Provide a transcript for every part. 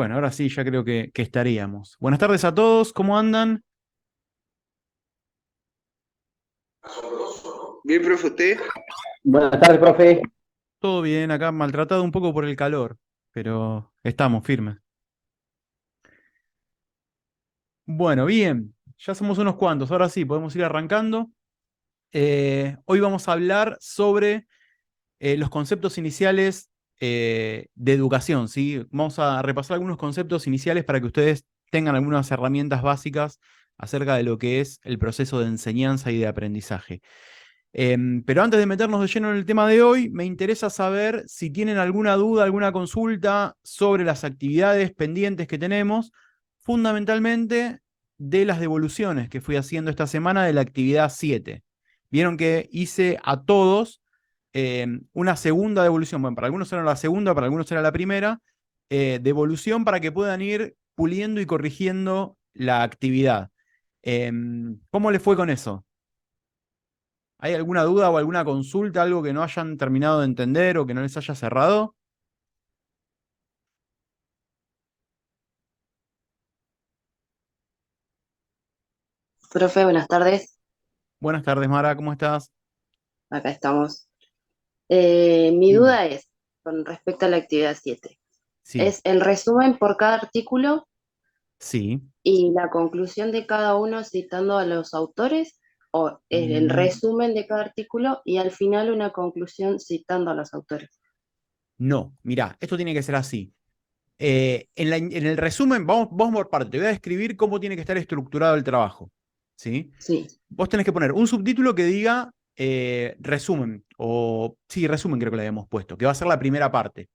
Bueno, ahora sí, ya creo que estaríamos. Buenas tardes a todos, ¿cómo andan? Bien, profe, ¿usted? Buenas tardes, profe. Todo bien, acá maltratado un poco por el calor, pero estamos firmes. Bueno, bien, ya somos unos cuantos, ahora sí, podemos ir arrancando. Hoy vamos a hablar sobre los conceptos iniciales de educación, ¿sí? Vamos a repasar algunos conceptos iniciales para que ustedes tengan algunas herramientas básicas acerca de lo que es el proceso de enseñanza y de aprendizaje. Pero antes de meternos de lleno en el tema de hoy, me interesa saber si tienen alguna duda, alguna consulta sobre las actividades pendientes que tenemos, fundamentalmente de las devoluciones que fui haciendo esta semana de la actividad 7. Vieron que hice a todos una segunda devolución. Bueno, para algunos era la segunda, para algunos era la primera, devolución para que puedan ir puliendo y corrigiendo la actividad. ¿Cómo les fue con eso? ¿Hay alguna duda o alguna consulta, algo que no hayan terminado de entender o que no les haya cerrado? Profe, buenas tardes. Buenas tardes, Mara, ¿cómo estás? Acá estamos. Mi Dime. duda es, con respecto a la actividad 7, Sí, ¿es el resumen por cada artículo sí. y la conclusión de cada uno citando a los autores? ¿O es el Mm, resumen de cada artículo y al final una conclusión citando a los autores? no, mirá, esto tiene que ser así. En el resumen, vamos por parte. Te voy a describir cómo tiene que estar estructurado el trabajo. ¿Sí? Sí. Vos tenés que poner un subtítulo que diga resumen, o sí, resumen creo que le habíamos puesto, que va a ser la primera parte.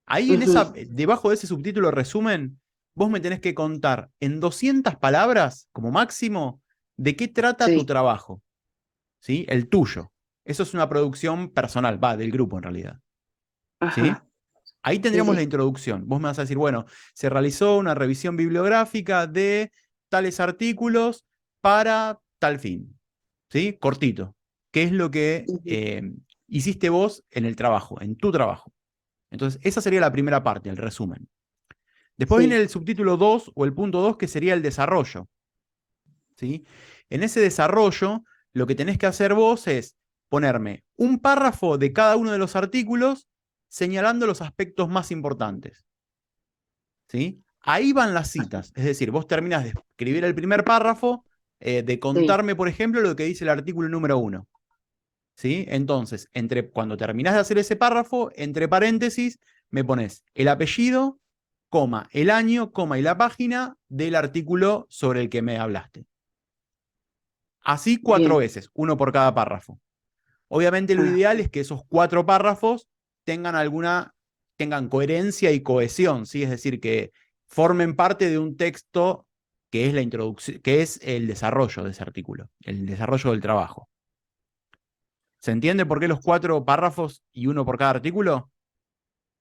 Ahí en Ujú. esa, debajo de ese subtítulo resumen, vos me tenés que contar en 200 palabras, como máximo, de qué trata tu Sí. trabajo, ¿sí? El tuyo. Eso es una producción personal, va, del grupo en realidad, ¿sí? Ajá. Ahí Sí, tendríamos la sí. introducción. Vos me vas a decir, bueno, se realizó una revisión bibliográfica de tales artículos para tal fin, ¿sí? Cortito. ¿Qué es lo que Ujú. hiciste vos en el trabajo, en tu trabajo? Entonces, esa sería la primera parte, el resumen. Después viene Sí. el subtítulo 2 o el punto 2 que sería el desarrollo, ¿sí? En ese desarrollo, lo que tenés que hacer vos es ponerme un párrafo de cada uno de los artículos señalando los aspectos más importantes, ¿sí? Ahí van las citas, es decir, vos terminás de escribir el primer párrafo, de Sí. contarme, por ejemplo, lo que dice el artículo número 1, ¿sí? Entonces, cuando terminás de hacer ese párrafo, entre paréntesis, me pones el apellido, coma, el año, coma y la página del artículo sobre el que me hablaste. Así 4 Bien. veces, uno por cada párrafo. Obviamente lo Ah, ideal es que esos 4 párrafos tengan tengan coherencia y cohesión, ¿sí? Es decir, que formen parte de un texto que es la introducción, que es el desarrollo de ese artículo, el desarrollo del trabajo. ¿Se entiende por qué los 4 párrafos y uno por cada artículo?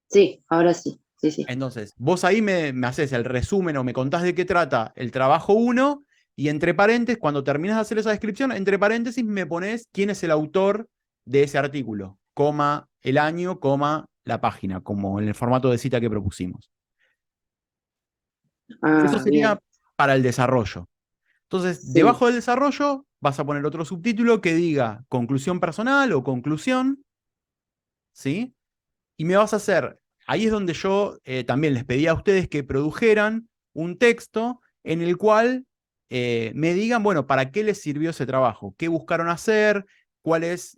sí, ahora sí. Sí, sí. Entonces, vos ahí me haces el resumen o me contás de qué trata el trabajo uno y entre paréntesis, cuando terminas de hacer esa descripción, entre paréntesis me pones quién es el autor de ese artículo, coma el año, coma la página, como en el formato de cita que propusimos. Eso Ah, sería bien. para el desarrollo. Entonces, Sí. debajo del desarrollo vas a poner otro subtítulo que diga conclusión personal o conclusión, ¿sí? Y me vas a hacer, ahí es donde yo también les pedí a ustedes que produjeran un texto en el cual me digan, bueno, ¿para qué les sirvió ese trabajo? ¿Qué buscaron hacer? ¿Cuál es,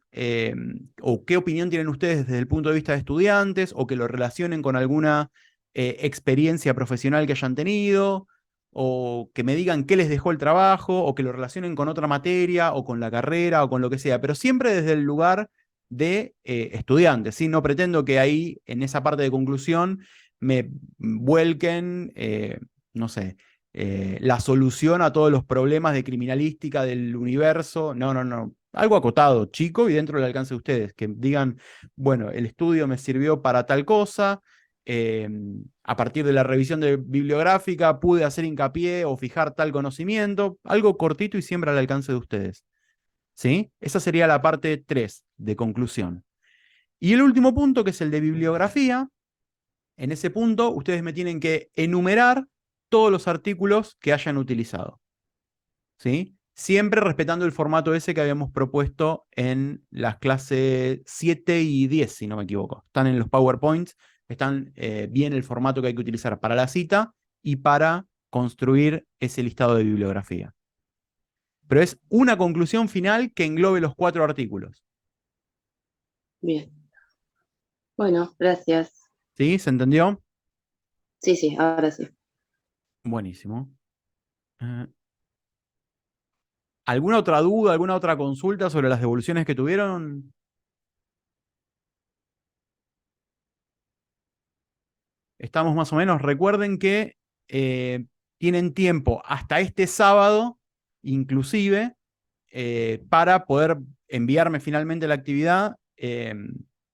o qué opinión tienen ustedes desde el punto de vista de estudiantes? O que lo relacionen con alguna experiencia profesional que hayan tenido, o que me digan qué les dejó el trabajo, o que lo relacionen con otra materia, o con la carrera, o con lo que sea, pero siempre desde el lugar de estudiantes, ¿sí? No pretendo que ahí, en esa parte de conclusión, me vuelquen, no sé, la solución a todos los problemas de criminalística del universo. No, no, no. Algo acotado, chico, y dentro del alcance de ustedes. Que digan, bueno, el estudio me sirvió para tal cosa. eh, a partir de la revisión bibliográfica pude hacer hincapié o fijar tal conocimiento. Algo cortito y siempre al alcance de ustedes. ¿Sí? Esa sería la parte 3 de conclusión. Y el último punto, que es el de bibliografía, En ese punto, ustedes me tienen que enumerar todos los artículos que hayan utilizado, ¿sí? Siempre respetando el formato ese que habíamos propuesto en las clases 7 y 10, si no me equivoco. Están en los PowerPoints, están bien el formato que hay que utilizar para la cita y para construir ese listado de bibliografía. Pero es una conclusión final que englobe los 4 artículos. Bien. Bueno, gracias. ¿Sí? ¿Se entendió? Sí, sí, ahora sí. Buenísimo. ¿Alguna otra duda, alguna otra consulta sobre las devoluciones que tuvieron? Estamos más o menos. Recuerden que tienen tiempo hasta este sábado, inclusive, para poder enviarme finalmente la actividad,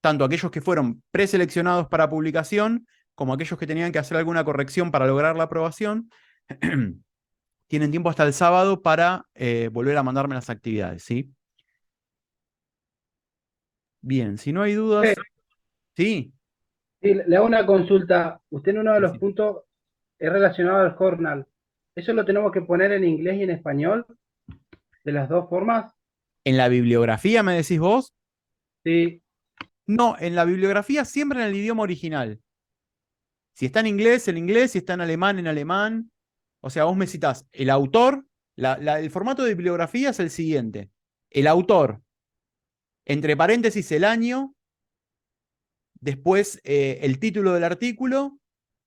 tanto aquellos que fueron preseleccionados para publicación, como aquellos que tenían que hacer alguna corrección para lograr la aprobación. Tienen tiempo hasta el sábado para volver a mandarme las actividades, ¿sí? Bien, si no hay dudas. Sí. Sí, le hago una consulta. Usted en uno de los Sí. puntos es relacionado al journal. ¿Eso lo tenemos que poner en inglés y en español? ¿De las dos formas? ¿En la bibliografía me decís vos? Sí. No, en la bibliografía siempre en el idioma original. Si está en inglés, en inglés, si está en alemán, en alemán. O sea, vos me citás el autor, el formato de bibliografía es el siguiente. El autor, entre paréntesis el año, después el título del artículo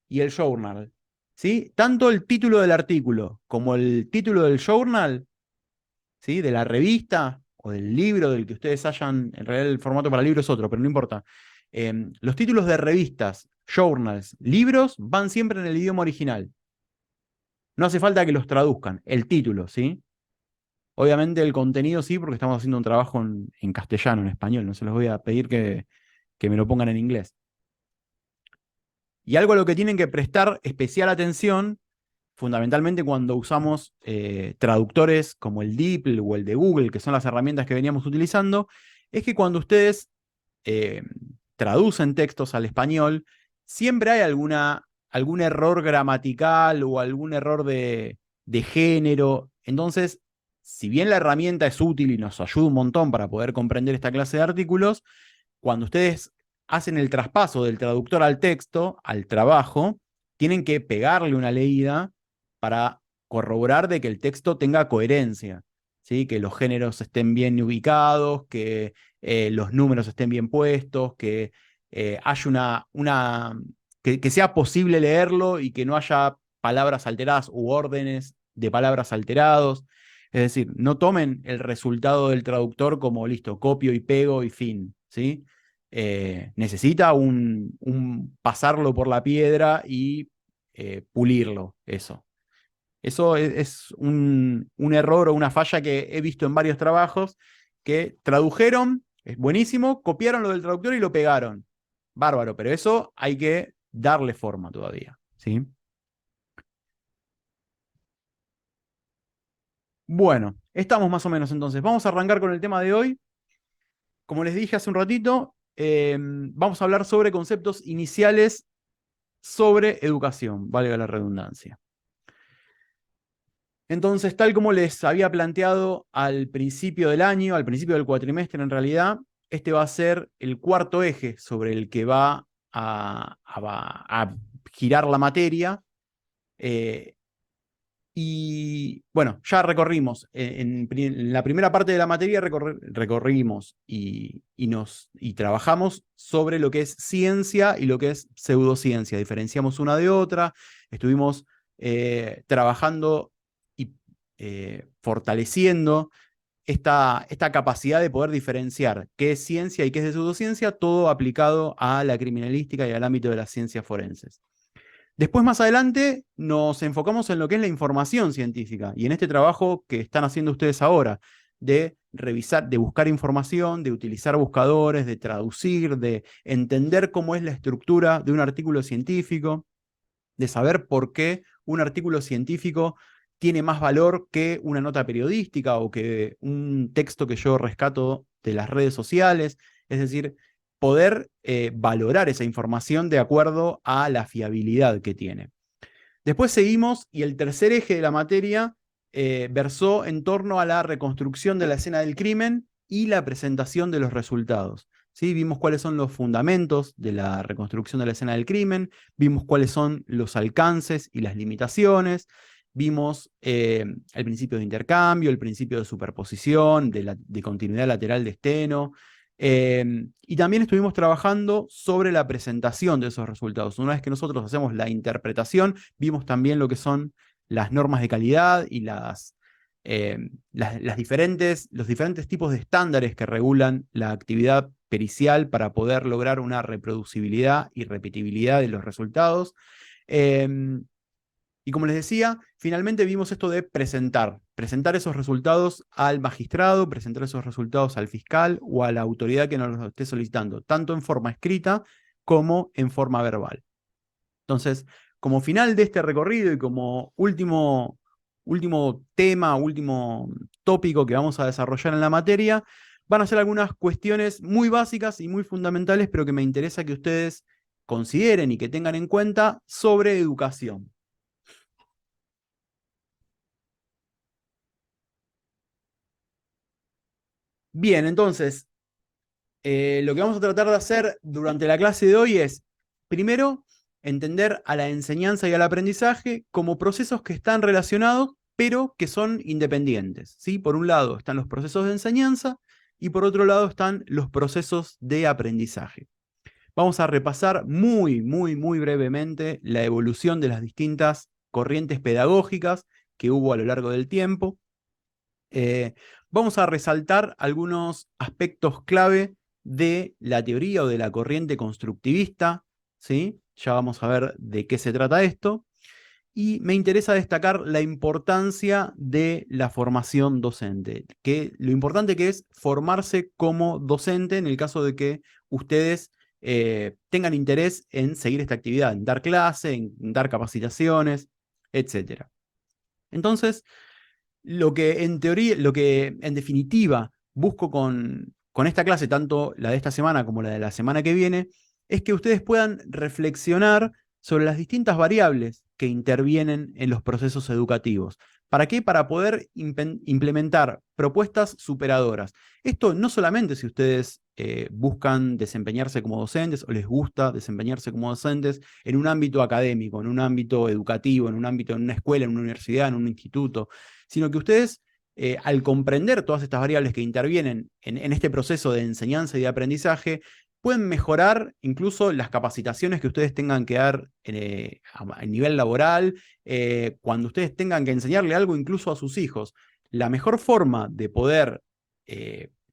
y el journal. ¿Sí? Tanto el título del artículo como el título del journal, ¿sí? De la revista o del libro del que ustedes hayan, en realidad el formato para libro es otro, pero no importa. Los títulos de revistas, journals, libros van siempre en el idioma original. No hace falta que los traduzcan, el título, ¿sí? Obviamente el contenido sí, porque estamos haciendo un trabajo en castellano, en español, no se los voy a pedir que me lo pongan en inglés. Y algo a lo que tienen que prestar especial atención, fundamentalmente cuando usamos traductores como el DeepL o el de Google, que son las herramientas que veníamos utilizando, es que cuando ustedes traducen textos al español, siempre hay algún error gramatical o algún error de género. Entonces, si bien la herramienta es útil y nos ayuda un montón para poder comprender esta clase de artículos, cuando ustedes hacen el traspaso del traductor al texto, al trabajo, tienen que pegarle una leída para corroborar de que el texto tenga coherencia, ¿sí? Que los géneros estén bien ubicados, que los números estén bien puestos, que haya que sea posible leerlo y que no haya palabras alteradas u órdenes de palabras alterados. Es decir, no tomen el resultado del traductor como listo, copio y pego y fin, ¿sí? Necesita un pasarlo por la piedra y pulirlo, eso. Eso es un error o una falla que he visto en varios trabajos que tradujeron, es buenísimo, copiaron lo del traductor y lo pegaron. Bárbaro, pero eso hay que darle forma todavía, ¿sí? Bueno, estamos más o menos entonces. Vamos a arrancar con el tema de hoy. Como les dije hace un ratito, vamos a hablar sobre conceptos iniciales sobre educación, valga la redundancia. Entonces, tal como les había planteado al principio del año, al principio del cuatrimestre en realidad, este va a ser el cuarto eje sobre el que va a girar la materia. Y bueno, ya recorrimos, en la primera parte de la materia recorrimos y trabajamos sobre lo que es ciencia y lo que es pseudociencia. Diferenciamos una de otra, estuvimos trabajando y fortaleciendo esta capacidad de poder diferenciar qué es ciencia y qué es de pseudociencia, todo aplicado a la criminalística y al ámbito de las ciencias forenses. Después, más adelante, nos enfocamos en lo que es la información científica y en este trabajo que están haciendo ustedes ahora, de revisar, de buscar información, de utilizar buscadores, de traducir, de entender cómo es la estructura de un artículo científico, de saber por qué un artículo científico tiene más valor que una nota periodística o que un texto que yo rescato de las redes sociales. Es decir, poder valorar esa información de acuerdo a la fiabilidad que tiene. Después seguimos y el tercer eje de la materia versó en torno a la reconstrucción de la escena del crimen y la presentación de los resultados. ¿Sí? Vimos cuáles son los fundamentos de la reconstrucción de la escena del crimen, vimos cuáles son los alcances y las limitaciones, vimos el principio de intercambio, el principio de superposición, de continuidad lateral de Steno, y también estuvimos trabajando sobre la presentación de esos resultados. Una vez que nosotros hacemos la interpretación, vimos también lo que son las normas de calidad y los diferentes tipos de estándares que regulan la actividad pericial para poder lograr una reproducibilidad y repetibilidad de los resultados. Y como les decía, finalmente vimos esto de presentar esos resultados al magistrado, presentar esos resultados al fiscal o a la autoridad que nos los esté solicitando, tanto en forma escrita como en forma verbal. Entonces, como final de este recorrido y como último tema, último tópico que vamos a desarrollar en la materia, van a ser algunas cuestiones muy básicas y muy fundamentales, pero que me interesa que ustedes consideren y que tengan en cuenta sobre educación. Bien, entonces, lo que vamos a tratar de hacer durante la clase de hoy es, primero, entender a la enseñanza y al aprendizaje como procesos que están relacionados, pero que son independientes, ¿sí? Por un lado están los procesos de enseñanza y por otro lado están los procesos de aprendizaje. Vamos a repasar muy brevemente la evolución de las distintas corrientes pedagógicas que hubo a lo largo del tiempo. Vamos a resaltar algunos aspectos clave de la teoría o de la corriente constructivista, ¿sí? Ya vamos a ver de qué se trata esto. Y me interesa destacar la importancia de la formación docente, que lo importante que es formarse como docente en el caso de que ustedes tengan interés en seguir esta actividad, en dar clase, en dar capacitaciones, etc. Entonces, lo que en teoría, lo que en definitiva busco con esta clase, tanto la de esta semana como la de la semana que viene, es que ustedes puedan reflexionar sobre las distintas variables que intervienen en los procesos educativos. ¿Para qué? Para poder implementar propuestas superadoras. Esto no solamente si ustedes buscan desempeñarse como docentes o les gusta desempeñarse como docentes en un ámbito académico, en un ámbito educativo, en un ámbito, en una escuela, en una universidad, en un instituto, sino que ustedes, al comprender todas estas variables que intervienen en este proceso de enseñanza y de aprendizaje, pueden mejorar incluso las capacitaciones que ustedes tengan que dar a nivel laboral, cuando ustedes tengan que enseñarle algo incluso a sus hijos. La mejor forma de poder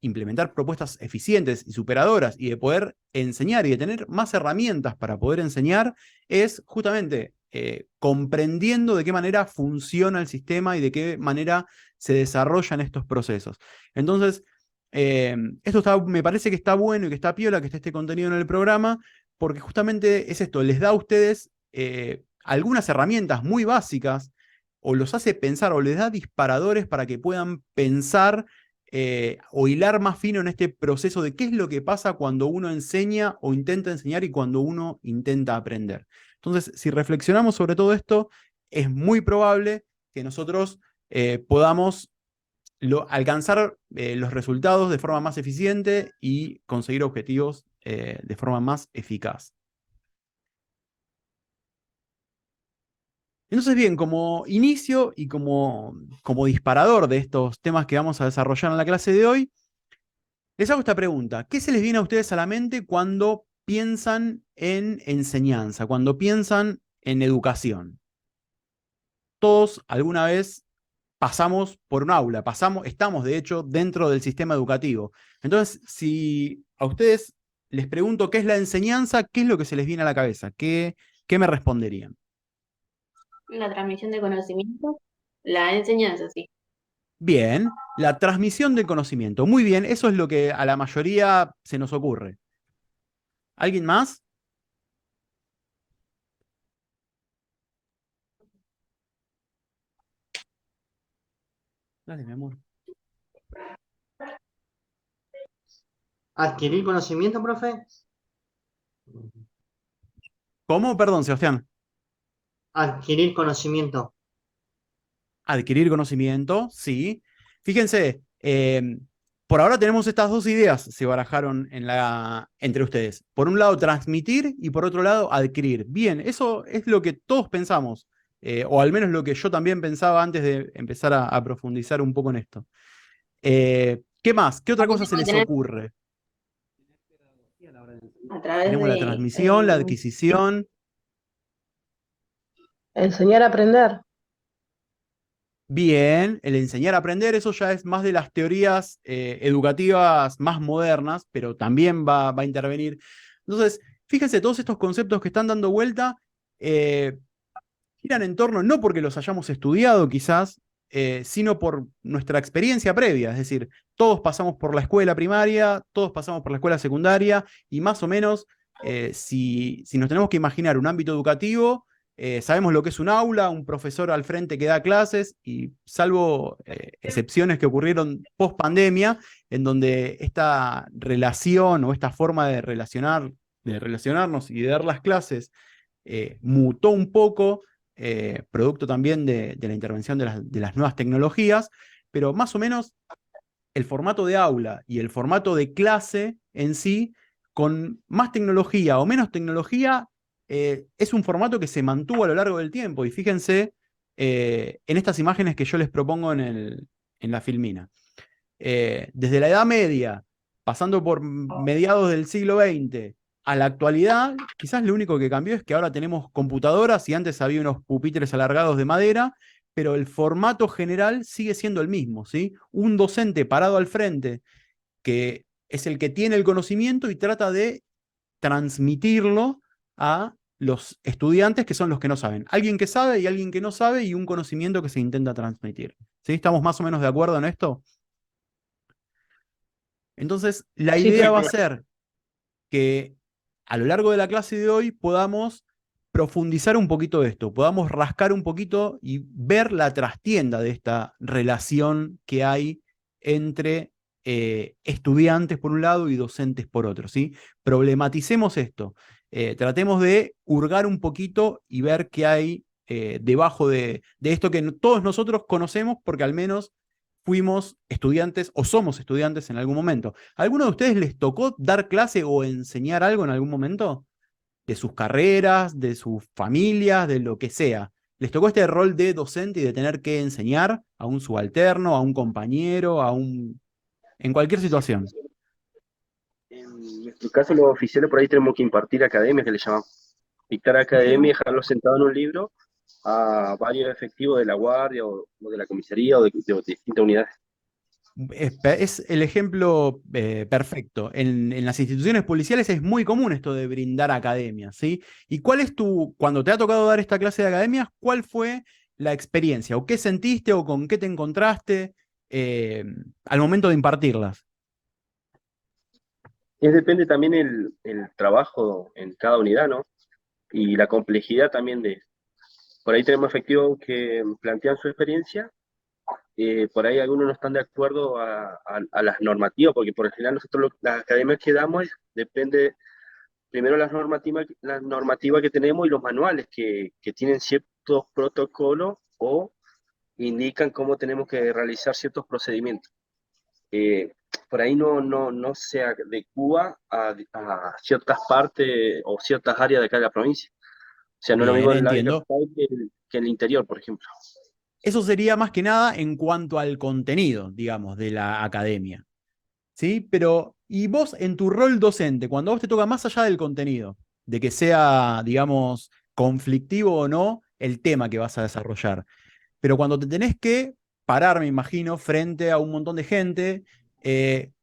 implementar propuestas eficientes y superadoras y de poder enseñar y de tener más herramientas para poder enseñar es justamente comprendiendo de qué manera funciona el sistema y de qué manera se desarrollan estos procesos. Entonces, me parece que está bueno y que está piola que esté este contenido en el programa, porque justamente es esto, les da a ustedes algunas herramientas muy básicas, o los hace pensar, o les da disparadores para que puedan pensar o hilar más fino en este proceso de qué es lo que pasa cuando uno enseña o intenta enseñar y cuando uno intenta aprender. Entonces, si reflexionamos sobre todo esto, es muy probable que nosotros podamos alcanzar los resultados de forma más eficiente y conseguir objetivos de forma más eficaz. Entonces, bien, como inicio y como disparador de estos temas que vamos a desarrollar en la clase de hoy, les hago esta pregunta. ¿Qué se les viene a ustedes a la mente cuando piensan en enseñanza, cuando piensan en educación? Todos alguna vez pasamos por un aula, estamos de hecho dentro del sistema educativo. Entonces, si a ustedes les pregunto qué es la enseñanza, ¿qué es lo que se les viene a la cabeza? ¿Qué me responderían? La transmisión de conocimiento, la enseñanza, sí. Bien, la transmisión del conocimiento. Muy bien, eso es lo que a la mayoría se nos ocurre. ¿Alguien más? Dale, mi amor. ¿Adquirir conocimiento, profe? ¿Cómo? Perdón, Sebastián. Adquirir conocimiento. Adquirir conocimiento, sí. Fíjense, por ahora tenemos estas dos ideas, se barajaron entre ustedes. Por un lado, transmitir y por otro lado, adquirir. Bien, eso es lo que todos pensamos, o al menos lo que yo también pensaba antes de empezar a profundizar un poco en esto. ¿Qué más? ¿Qué otra cosa se les Tener ocurre? a través Tenemos la de transmisión, la adquisición. Enseñar a aprender. Bien, el enseñar a aprender, eso ya es más de las teorías educativas más modernas, pero también va a intervenir. Entonces, fíjense, todos estos conceptos que están dando vuelta giran en torno, no porque los hayamos estudiado quizás, sino por nuestra experiencia previa. Es decir, todos pasamos por la escuela primaria, todos pasamos por la escuela secundaria, y más o menos, si nos tenemos que imaginar un ámbito educativo, sabemos lo que es un aula, un profesor al frente que da clases, y salvo excepciones que ocurrieron post pandemia, en donde esta relación o esta forma de relacionarnos y de dar las clases mutó un poco, producto también de la intervención de las nuevas tecnologías, pero más o menos el formato de aula y el formato de clase en sí, con más tecnología o menos tecnología, es un formato que se mantuvo a lo largo del tiempo. Y fíjense en estas imágenes que yo les propongo en la filmina. Desde la Edad Media, pasando por mediados del siglo XX, a la actualidad, quizás lo único que cambió es que ahora tenemos computadoras y antes había unos pupitres alargados de madera, pero el formato general sigue siendo el mismo, ¿sí? Un docente parado al frente, que es el que tiene el conocimiento y trata de transmitirlo a los estudiantes que son los que no saben. Alguien que sabe y alguien que no sabe y un conocimiento que se intenta transmitir. ¿Sí? ¿Estamos más o menos de acuerdo en esto? Entonces, la Sí, idea va a profe. ser que a lo largo de la clase de hoy podamos profundizar un poquito de esto, podamos rascar un poquito y ver la trastienda de esta relación que hay entre estudiantes por un lado y docentes por otro, ¿sí? Problematicemos esto, tratemos de hurgar un poquito y ver qué hay debajo de esto que todos nosotros conocemos porque al menos fuimos estudiantes o somos estudiantes en algún momento. ¿A alguno de ustedes les tocó dar clase o enseñar algo en algún momento? De sus carreras, de sus familias, de lo que sea. ¿Les tocó este rol de docente y de tener que enseñar a un subalterno, a un compañero, en cualquier situación? En nuestro caso, los oficiales por ahí tenemos que impartir academia, que le llamamos. Dictar academia y dejarlo sentado en un libro a varios efectivos de la guardia o de la comisaría o de distintas unidades. Es el ejemplo perfecto. En las instituciones policiales es muy común esto de brindar academias, ¿sí? ¿Y cuál es cuando te ha tocado dar esta clase de academias, cuál fue la experiencia? ¿O qué sentiste o con qué te encontraste al momento de impartirlas? Depende también el trabajo en cada unidad, ¿no? Y la complejidad también por ahí tenemos efectivos que plantean su experiencia, por ahí algunos no están de acuerdo a las normativas, porque por el general nosotros las academias que damos depende primero las normativas que tenemos y los manuales que tienen ciertos protocolos o indican cómo tenemos que realizar ciertos procedimientos. Eh, por ahí no se adecua a ciertas partes o ciertas áreas de cada provincia. O sea, no es lo Bien, mismo el área entiendo. capital que el interior, por ejemplo. Eso sería más que nada en cuanto al contenido, digamos, de la academia. ¿Sí? Pero, ¿y vos en tu rol docente, cuando a vos te toca más allá del contenido, de que sea, digamos, conflictivo o no el tema que vas a desarrollar, pero cuando te tenés que parar, me imagino, frente a un montón de gente,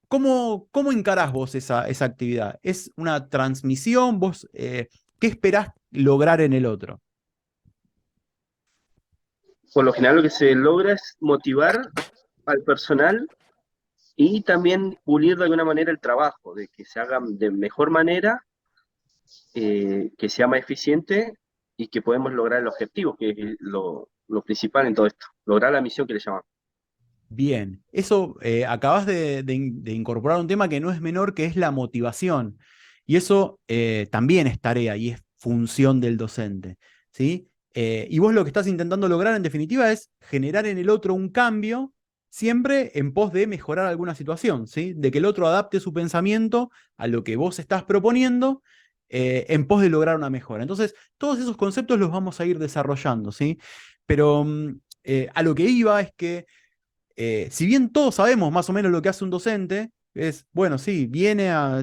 ¿cómo encarás vos esa actividad? ¿Es una transmisión? ¿Vos qué esperás lograr en el otro? Por lo general lo que se logra es motivar al personal y también pulir de alguna manera el trabajo, de que se haga de mejor manera, que sea más eficiente y que podemos lograr el objetivo, que es lo principal en todo esto, lograr la misión que le llamamos. Bien, eso acabas de incorporar un tema que no es menor, que es la motivación. Y eso también es tarea y es función del docente, ¿sí? Y vos lo que estás intentando lograr en definitiva es generar en el otro un cambio, siempre en pos de mejorar alguna situación, ¿sí? De que el otro adapte su pensamiento a lo que vos estás proponiendo en pos de lograr una mejora. Entonces, todos esos conceptos los vamos a ir desarrollando, ¿sí? Pero a lo que iba es que si bien todos sabemos más o menos lo que hace un docente, es, bueno, sí,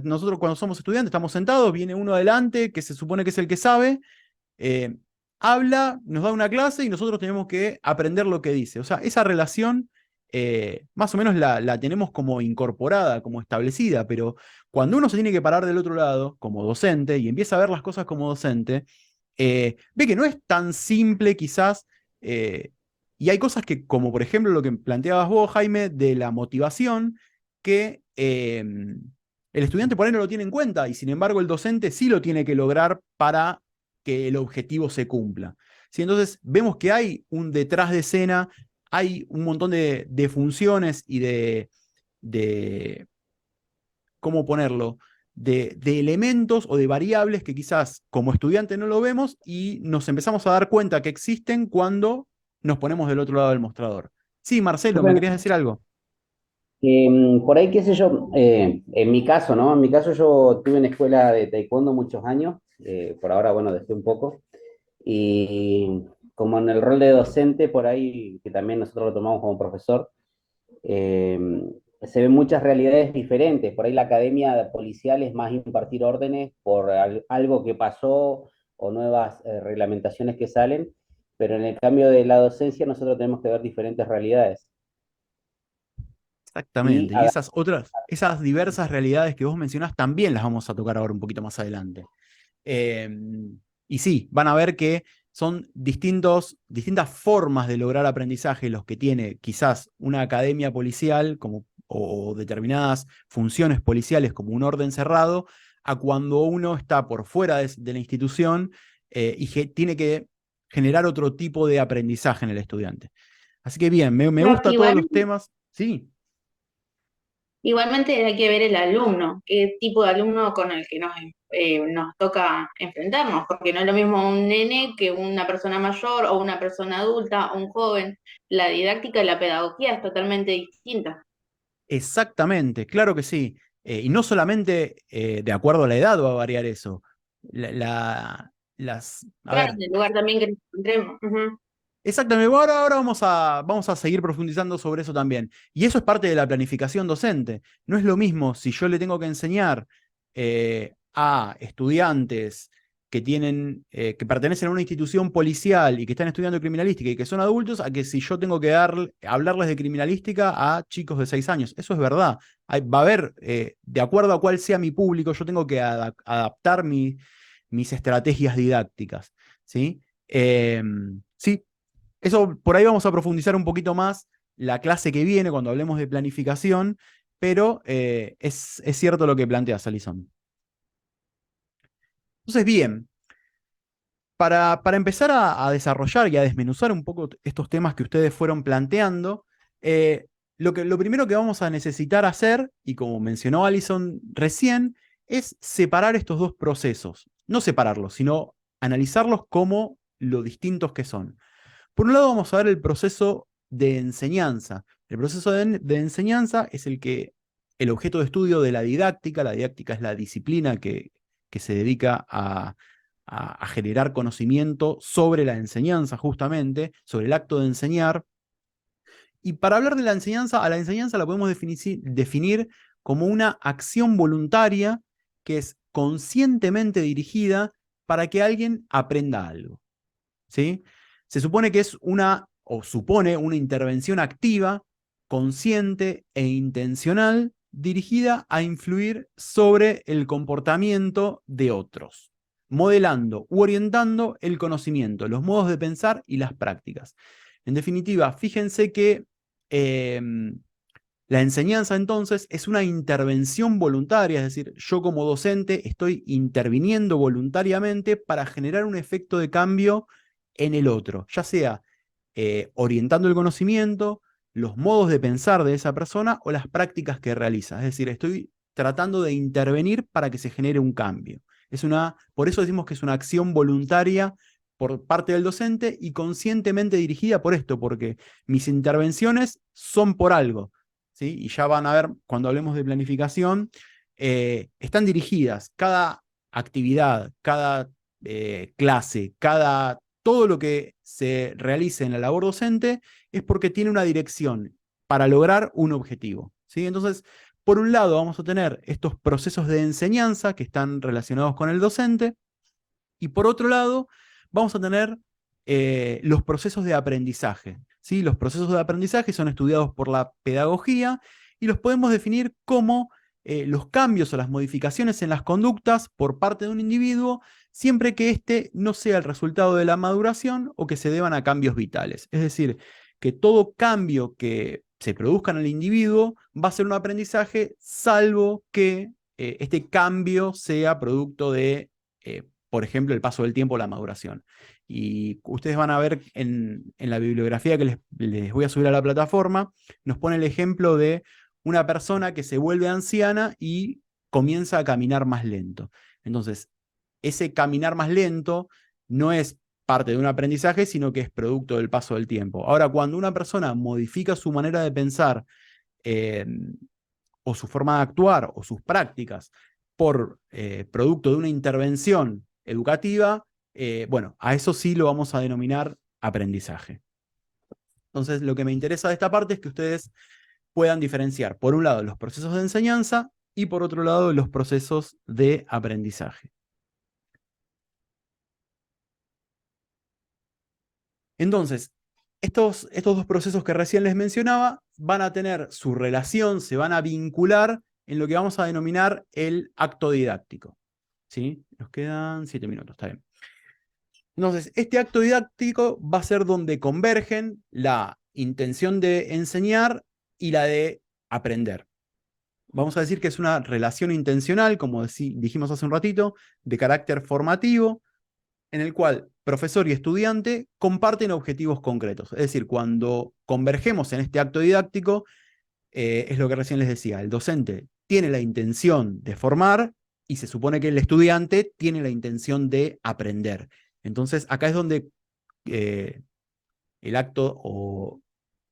nosotros cuando somos estudiantes estamos sentados, viene uno adelante que se supone que es el que sabe, eh, habla, nos da una clase y nosotros tenemos que aprender lo que dice. O sea, esa relación más o menos la tenemos como incorporada, como establecida, pero cuando uno se tiene que parar del otro lado como docente y empieza a ver las cosas como docente, ve que no es tan simple quizás, y hay cosas que, como por ejemplo lo que planteabas vos, Jaime, de la motivación, que el estudiante por ahí no lo tiene en cuenta, y sin embargo el docente sí lo tiene que lograr para que el objetivo se cumpla. ¿Sí? Entonces vemos que hay un detrás de escena, hay un montón de funciones y de ¿cómo ponerlo? De elementos o de variables que quizás como estudiante no lo vemos y nos empezamos a dar cuenta que existen cuando nos ponemos del otro lado del mostrador. Sí, Marcelo, ¿me Profe, querías decir algo? por ahí, qué sé yo, en mi caso, ¿no? En mi caso yo tuve una escuela de taekwondo muchos años, por ahora, bueno, dejé un poco, y como en el rol de docente, por ahí, que también nosotros lo tomamos como profesor, eh, se ven muchas realidades diferentes. Por ahí la academia policial es más impartir órdenes por algo que pasó o nuevas reglamentaciones que salen, pero en el cambio de la docencia nosotros tenemos que ver diferentes realidades. Y Exactamente. Y esas diversas realidades que vos mencionás también las vamos a tocar ahora un poquito más adelante. Eh, y sí, van a ver que son distintas formas de lograr aprendizaje los que tiene quizás una academia policial o determinadas funciones policiales como un orden cerrado, a cuando uno está por fuera de la institución y tiene que generar otro tipo de aprendizaje en el estudiante. Así que bien, me Profe, gustan todos los temas. Sí, igualmente hay que ver el alumno, qué tipo de alumno con el que nos toca enfrentarnos, porque no es lo mismo un nene que una persona mayor o una persona adulta o un joven. La didáctica y la pedagogía es totalmente distinta. exactamente, claro que sí. Y no solamente de acuerdo a la edad va a variar eso. A Claro, ver, en el lugar también que nos encontremos. Ujú. exactamente. Bueno, ahora vamos a seguir profundizando sobre eso también. Y eso es parte de la planificación docente. No es lo mismo si yo le tengo que enseñar a estudiantes que pertenecen a una institución policial y que están estudiando criminalística y que son adultos, a que si yo tengo que hablarles de criminalística a chicos de 6 años. Eso es verdad. Va a haber, de acuerdo a cuál sea mi público, yo tengo que adaptar mis estrategias didácticas. ¿Sí? Sí, eso por ahí vamos a profundizar un poquito más la clase que viene cuando hablemos de planificación, pero es cierto lo que planteas, Alison. Entonces, bien, para empezar a desarrollar y a desmenuzar un poco estos temas que ustedes fueron planteando, lo primero que vamos a necesitar hacer, y como mencionó Alison recién, es separar estos dos procesos. No separarlos, sino analizarlos como lo distintos que son. Por un lado vamos a ver el proceso de enseñanza. El proceso de enseñanza es el objeto de estudio de la didáctica. La didáctica es la disciplina que se dedica a generar conocimiento sobre la enseñanza, justamente, sobre el acto de enseñar. Y para hablar de la enseñanza, a la enseñanza la podemos definir como una acción voluntaria que es conscientemente dirigida para que alguien aprenda algo. ¿Sí? Se supone que supone una intervención activa, consciente e intencional dirigida a influir sobre el comportamiento de otros, modelando u orientando el conocimiento, los modos de pensar y las prácticas. En definitiva, fíjense que eh, la enseñanza entonces es una intervención voluntaria, es decir, yo como docente estoy interviniendo voluntariamente para generar un efecto de cambio en el otro, ya sea orientando el conocimiento, los modos de pensar de esa persona o las prácticas que realiza. Es decir, estoy tratando de intervenir para que se genere un cambio. Por eso decimos que es una acción voluntaria por parte del docente y conscientemente dirigida por esto, porque mis intervenciones son por algo, ¿sí? Y ya van a ver, cuando hablemos de planificación, están dirigidas. Cada actividad, cada clase, todo lo que se realice en la labor docente es porque tiene una dirección para lograr un objetivo, ¿sí? Entonces, por un lado vamos a tener estos procesos de enseñanza que están relacionados con el docente, y por otro lado vamos a tener los procesos de aprendizaje, ¿sí? Los procesos de aprendizaje son estudiados por la pedagogía y los podemos definir como los cambios o las modificaciones en las conductas por parte de un individuo, siempre que éste no sea el resultado de la maduración o que se deban a cambios vitales. Es decir, que todo cambio que se produzca en el individuo va a ser un aprendizaje, salvo que este cambio sea producto de, por ejemplo, el paso del tiempo o la maduración. Y ustedes van a ver en la bibliografía que les voy a subir a la plataforma, nos pone el ejemplo de una persona que se vuelve anciana y comienza a caminar más lento. Entonces, ese caminar más lento no es parte de un aprendizaje, sino que es producto del paso del tiempo. Ahora, cuando una persona modifica su manera de pensar, o su forma de actuar, o sus prácticas, por producto de una intervención educativa, bueno, a eso sí lo vamos a denominar aprendizaje. Entonces, lo que me interesa de esta parte es que ustedes puedan diferenciar, por un lado, los procesos de enseñanza y por otro lado, los procesos de aprendizaje. Entonces, estos dos procesos que recién les mencionaba van a tener su relación, se van a vincular en lo que vamos a denominar el acto didáctico. ¿Sí? Nos quedan 7 minutos, está bien. Entonces, este acto didáctico va a ser donde convergen la intención de enseñar y la de aprender. Vamos a decir que es una relación intencional, como dijimos hace un ratito, de carácter formativo, en el cual profesor y estudiante comparten objetivos concretos. Es decir, cuando convergemos en este acto didáctico, es lo que recién les decía, el docente tiene la intención de formar y se supone que el estudiante tiene la intención de aprender. Entonces, acá es donde el acto o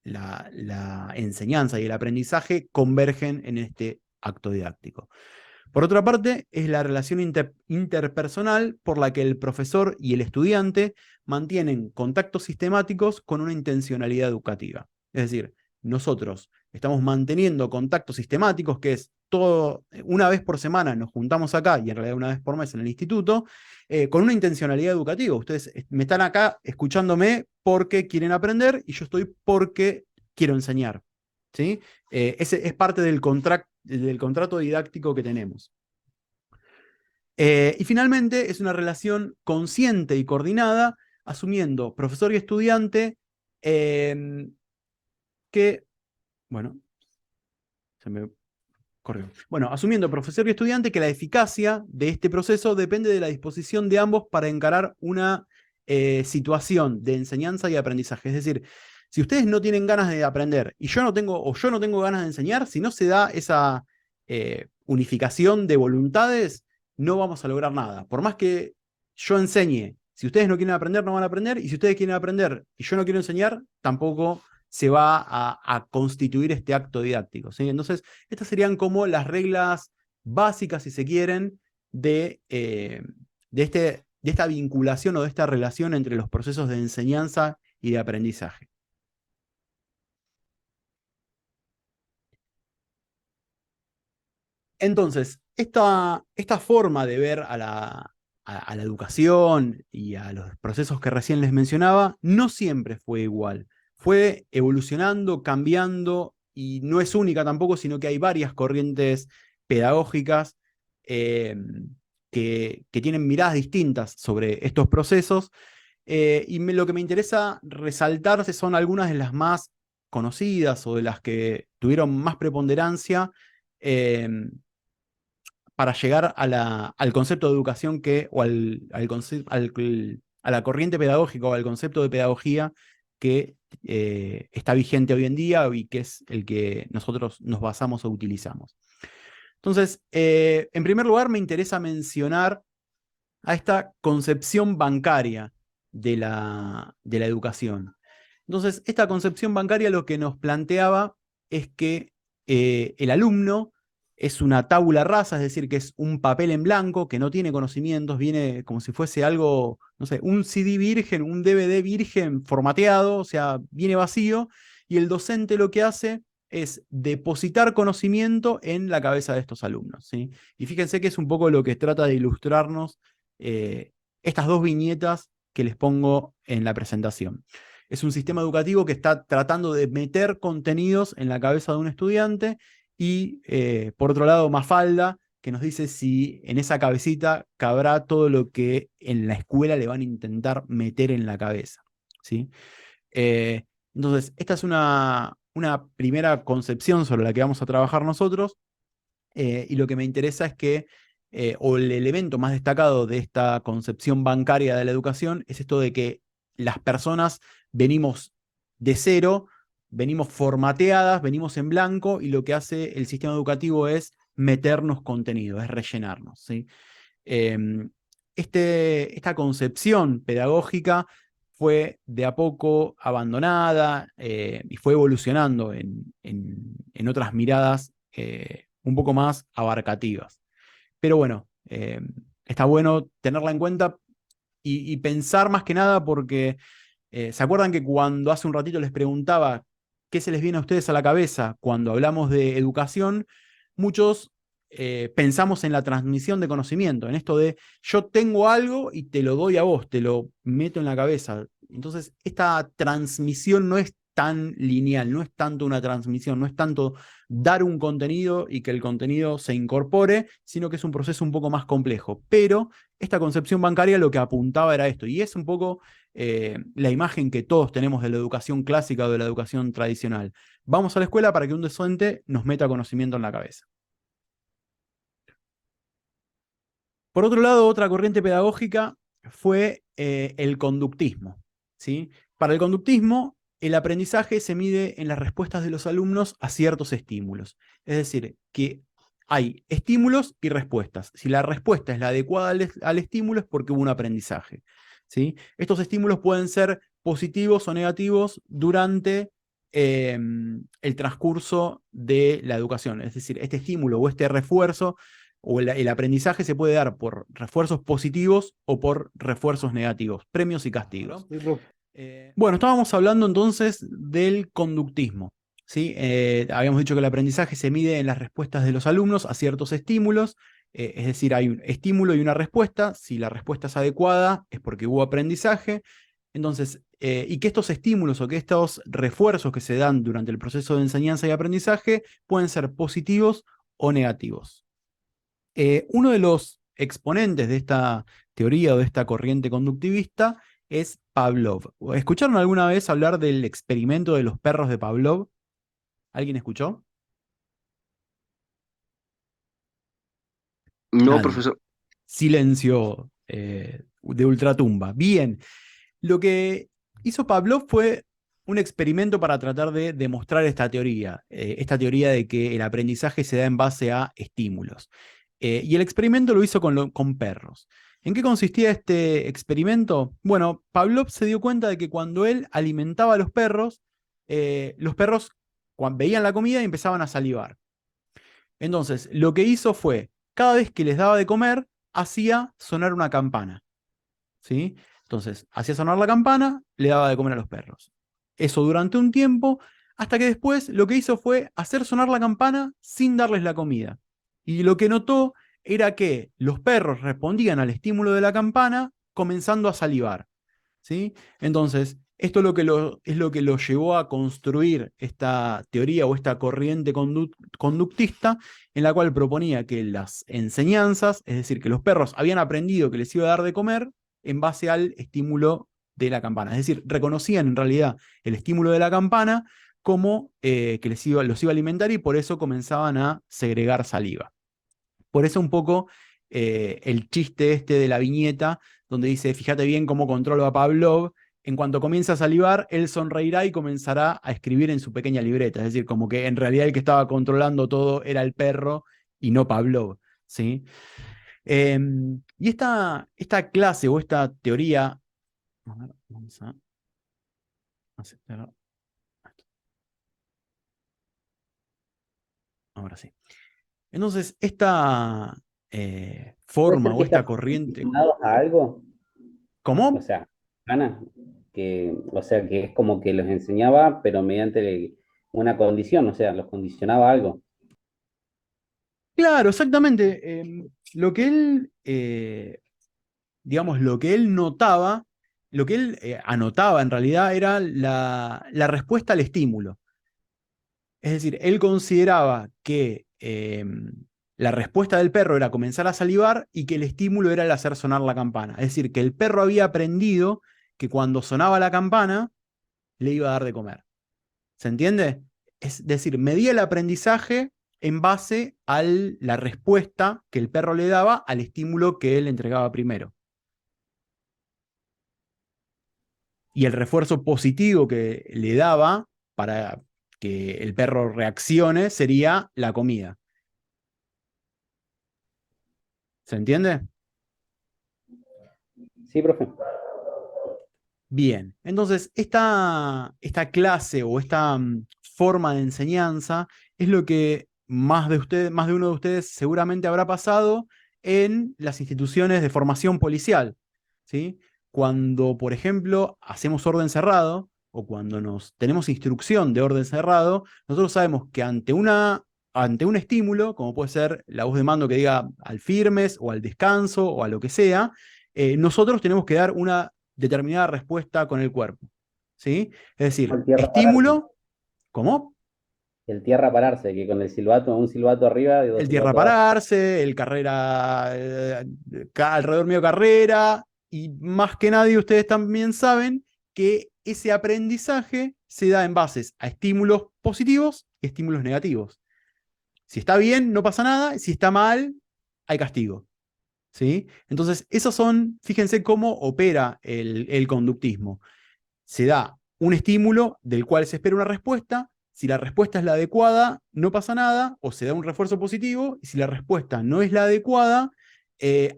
la enseñanza y el aprendizaje convergen en este acto didáctico. Por otra parte, es la relación interpersonal por la que el profesor y el estudiante mantienen contactos sistemáticos con una intencionalidad educativa. Es decir, nosotros estamos manteniendo contactos sistemáticos, que es una vez por semana nos juntamos acá, y en realidad una vez por mes en el instituto, con una intencionalidad educativa. Ustedes me están acá escuchándome porque quieren aprender, y yo estoy porque quiero enseñar. ¿Sí? Ese es parte del contrato didáctico que tenemos. Y finalmente es una relación consciente y coordinada, asumiendo profesor y estudiante bueno, se me corrió. Bueno, asumiendo profesor y estudiante que la eficacia de este proceso depende de la disposición de ambos para encarar una situación de enseñanza y aprendizaje. Es decir, si ustedes no tienen ganas de aprender y yo no tengo ganas de enseñar, si no se da esa unificación de voluntades, no vamos a lograr nada. Por más que yo enseñe, si ustedes no quieren aprender, no van a aprender, y si ustedes quieren aprender y yo no quiero enseñar, tampoco se va a constituir este acto didáctico, ¿sí? Entonces, estas serían como las reglas básicas, si se quieren, de esta vinculación o de esta relación entre los procesos de enseñanza y de aprendizaje. Entonces, esta forma de ver a la educación y a los procesos que recién les mencionaba, no siempre fue igual. Fue evolucionando, cambiando, y no es única tampoco, sino que hay varias corrientes pedagógicas que tienen miradas distintas sobre estos procesos. Lo que me interesa resaltar son algunas de las más conocidas o de las que tuvieron más preponderancia para llegar al concepto de educación o a la corriente pedagógica o al concepto de pedagogía que está vigente hoy en día y que es el que nosotros nos basamos o utilizamos. Entonces, en primer lugar, me interesa mencionar a esta concepción bancaria de la educación. Entonces, esta concepción bancaria lo que nos planteaba es que el alumno es una tabula rasa, es decir, que es un papel en blanco, que no tiene conocimientos, viene como si fuese algo, no sé, un CD virgen, un DVD virgen formateado, o sea, viene vacío, y el docente lo que hace es depositar conocimiento en la cabeza de estos alumnos, ¿sí? Y fíjense que es un poco lo que trata de ilustrarnos estas dos viñetas que les pongo en la presentación. Es un sistema educativo que está tratando de meter contenidos en la cabeza de un estudiante y, por otro lado, Mafalda, que nos dice si en esa cabecita cabrá todo lo que en la escuela le van a intentar meter en la cabeza, ¿sí? Entonces, esta es una primera concepción sobre la que vamos a trabajar nosotros, y lo que me interesa es que, o el elemento más destacado de esta concepción bancaria de la educación, es esto de que las personas venimos de cero, venimos formateadas, venimos en blanco, y lo que hace el sistema educativo es meternos contenido, es rellenarnos, ¿sí? Esta concepción pedagógica fue de a poco abandonada, y fue evolucionando en otras miradas un poco más abarcativas. Pero bueno, está bueno tenerla en cuenta y pensar más que nada porque ¿se acuerdan que cuando hace un ratito les preguntaba qué se les viene a ustedes a la cabeza cuando hablamos de educación? Muchos pensamos en la transmisión de conocimiento, en esto de yo tengo algo y te lo doy a vos, te lo meto en la cabeza. Entonces, esta transmisión no es tan lineal, no es tanto una transmisión, no es tanto dar un contenido y que el contenido se incorpore, sino que es un proceso un poco más complejo. Pero esta concepción bancaria lo que apuntaba era esto, y es un poco la imagen que todos tenemos de la educación clásica o de la educación tradicional. Vamos a la escuela para que un docente nos meta conocimiento en la cabeza. Por otro lado, otra corriente pedagógica fue el conductismo, ¿sí? Para el conductismo, el aprendizaje se mide en las respuestas de los alumnos a ciertos estímulos. Es decir, que hay estímulos y respuestas. Si la respuesta es la adecuada al estímulo, es porque hubo un aprendizaje, ¿sí? Estos estímulos pueden ser positivos o negativos durante el transcurso de la educación. Es decir, este estímulo o este refuerzo o el aprendizaje se puede dar por refuerzos positivos o por refuerzos negativos, premios y castigos. Bueno, estábamos hablando entonces del conductismo, ¿sí? Habíamos dicho que el aprendizaje se mide en las respuestas de los alumnos a ciertos estímulos, es decir, hay un estímulo y una respuesta. Si la respuesta es adecuada, es porque hubo aprendizaje. Entonces, y que estos estímulos o que estos refuerzos que se dan durante el proceso de enseñanza y aprendizaje pueden ser positivos o negativos. Uno de los exponentes de esta teoría o de esta corriente conductivista es Pavlov. ¿Escucharon alguna vez hablar del experimento de los perros de Pavlov? ¿Alguien escuchó? No, Nadie. profesor. Silencio de ultratumba. Bien, lo que hizo Pavlov fue un experimento para tratar de demostrar esta teoría de que el aprendizaje se da en base a estímulos. Y el experimento lo hizo con perros. ¿En qué consistía este experimento? Bueno, Pavlov se dio cuenta de que cuando él alimentaba a los perros cuando veían la comida y empezaban a salivar. Entonces, lo que hizo fue, cada vez que les daba de comer, hacía sonar una campana, ¿sí? Entonces, hacía sonar la campana, le daba de comer a los perros. Eso durante un tiempo, hasta que después lo que hizo fue hacer sonar la campana sin darles la comida. Y lo que notó era que los perros respondían al estímulo de la campana comenzando a salivar, ¿sí? Entonces, esto es lo que lo llevó a construir esta teoría o esta corriente conductista, en la cual proponía que las enseñanzas, es decir, que los perros habían aprendido que les iba a dar de comer en base al estímulo de la campana. Es decir, reconocían en realidad el estímulo de la campana como que los iba a alimentar, y por eso comenzaban a segregar saliva. Por eso un poco el chiste este de la viñeta, donde dice, fíjate bien cómo controlo a Pavlov, en cuanto comience a salivar, él sonreirá y comenzará a escribir en su pequeña libreta. Es decir, como que en realidad el que estaba controlando todo era el perro y no Pavlov, ¿sí? Y esta clase o esta teoría, a ver, vamos a aceptar. Ahora sí. Entonces, esta ¿Puede forma ser o que esta están corriente. condicionados a algo? O ¿Cómo? sea, Ana, o sea, que es como que los enseñaba, pero mediante una condición, o sea, los condicionaba a algo. Claro, exactamente. Lo que él, digamos, lo que él notaba, lo que él anotaba en realidad era la respuesta al estímulo. Es decir, él consideraba que la respuesta del perro era comenzar a salivar y que el estímulo era el hacer sonar la campana. Es decir, que el perro había aprendido que cuando sonaba la campana le iba a dar de comer. ¿Se entiende? Es decir, medía el aprendizaje en base a la respuesta que el perro le daba al estímulo que él entregaba primero. Y el refuerzo positivo que le daba para que el perro reaccione sería la comida. ¿Se entiende? Sí, profe. Bien, entonces esta clase o esta forma de enseñanza es lo que más de uno de ustedes seguramente habrá pasado en las instituciones de formación policial, ¿sí? Cuando, por ejemplo, hacemos orden cerrado o cuando tenemos instrucción de orden cerrado, nosotros sabemos que ante un estímulo, como puede ser la voz de mando que diga al firmes o al descanso o a lo que sea, nosotros tenemos que dar una determinada respuesta con el cuerpo, ¿sí? Es decir, El tierra pararse. estímulo, ¿cómo? El tierra pararse, que con el silbato, un silbato arriba y dos El tierra silbatos abajo. pararse, el carrera, alrededor mío carrera, y más que nadie ustedes también saben que ese aprendizaje se da en bases a estímulos positivos y estímulos negativos. Si está bien, no pasa nada, si está mal, hay castigo. ¿Sí? Entonces, esos son, fíjense cómo opera el conductismo. Se da un estímulo del cual se espera una respuesta. Si la respuesta es la adecuada, no pasa nada, o se da un refuerzo positivo, y si la respuesta no es la adecuada,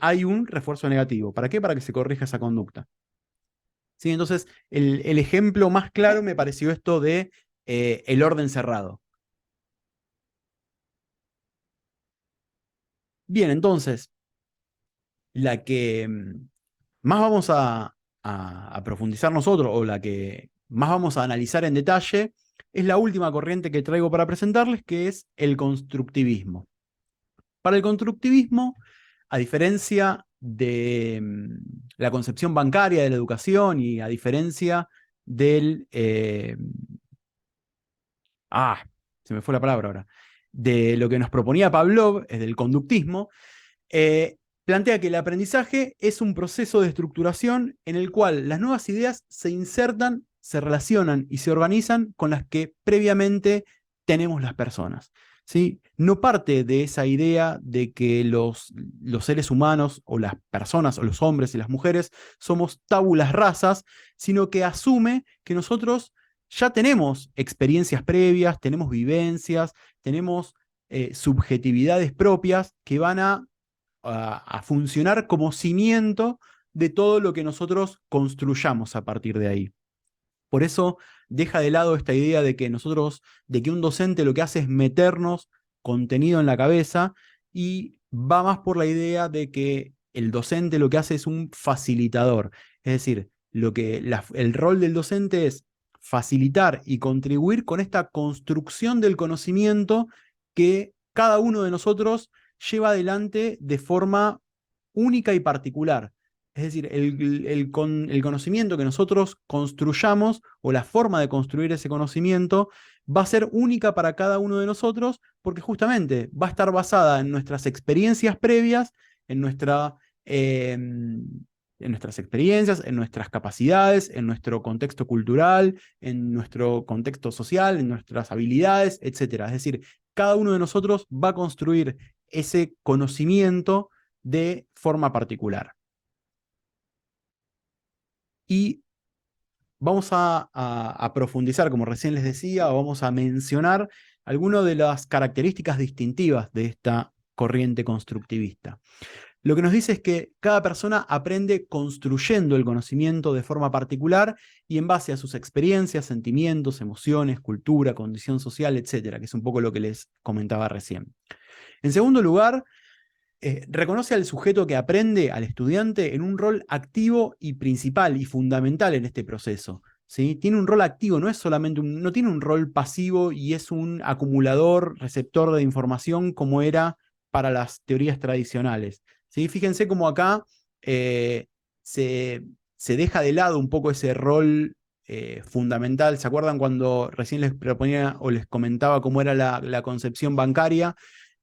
hay un refuerzo negativo. ¿Para qué? Para que se corrija esa conducta. ¿Sí? Entonces, el ejemplo más claro me pareció esto de el orden cerrado. Bien, entonces, la que más vamos a profundizar nosotros, o la que más vamos a analizar en detalle, es la última corriente que traigo para presentarles, que es el constructivismo. Para el constructivismo, a diferencia de la concepción bancaria de la educación y a diferencia del... se me fue la palabra ahora. De lo que nos proponía Pavlov, es del conductismo, eh, plantea que el aprendizaje es un proceso de estructuración en el cual las nuevas ideas se insertan, se relacionan y se organizan con las que previamente tenemos las personas. ¿Sí? No parte de esa idea de que los seres humanos o las personas o los hombres y las mujeres somos tábulas rasas, sino que asume que nosotros ya tenemos experiencias previas, tenemos vivencias, tenemos subjetividades propias que van a funcionar como cimiento de todo lo que nosotros construyamos a partir de ahí. Por eso deja de lado esta idea de que un docente lo que hace es meternos contenido en la cabeza, y va más por la idea de que el docente lo que hace es un facilitador. Es decir, el rol del docente es facilitar y contribuir con esta construcción del conocimiento que cada uno de nosotros lleva adelante de forma única y particular. Es decir, el conocimiento que nosotros construyamos o la forma de construir ese conocimiento va a ser única para cada uno de nosotros, porque justamente va a estar basada en nuestras experiencias previas, en nuestras experiencias, en nuestras capacidades, en nuestro contexto cultural, en nuestro contexto social, en nuestras habilidades, etc. Es decir, cada uno de nosotros va a construir ese conocimiento de forma particular. Y vamos a profundizar, como recién les decía, o vamos a mencionar algunas de las características distintivas de esta corriente constructivista. Lo que nos dice es que cada persona aprende construyendo el conocimiento de forma particular y en base a sus experiencias, sentimientos, emociones, cultura, condición social, etcétera, que es un poco lo que les comentaba recién. En segundo lugar, reconoce al sujeto que aprende, al estudiante, en un rol activo y principal y fundamental en este proceso. ¿Sí? Tiene un rol activo, no es solamente no tiene un rol pasivo y es un acumulador, receptor de información como era para las teorías tradicionales. ¿Sí? Fíjense cómo acá se deja de lado un poco ese rol fundamental. ¿Se acuerdan cuando recién les proponía o les comentaba cómo era la concepción bancaria?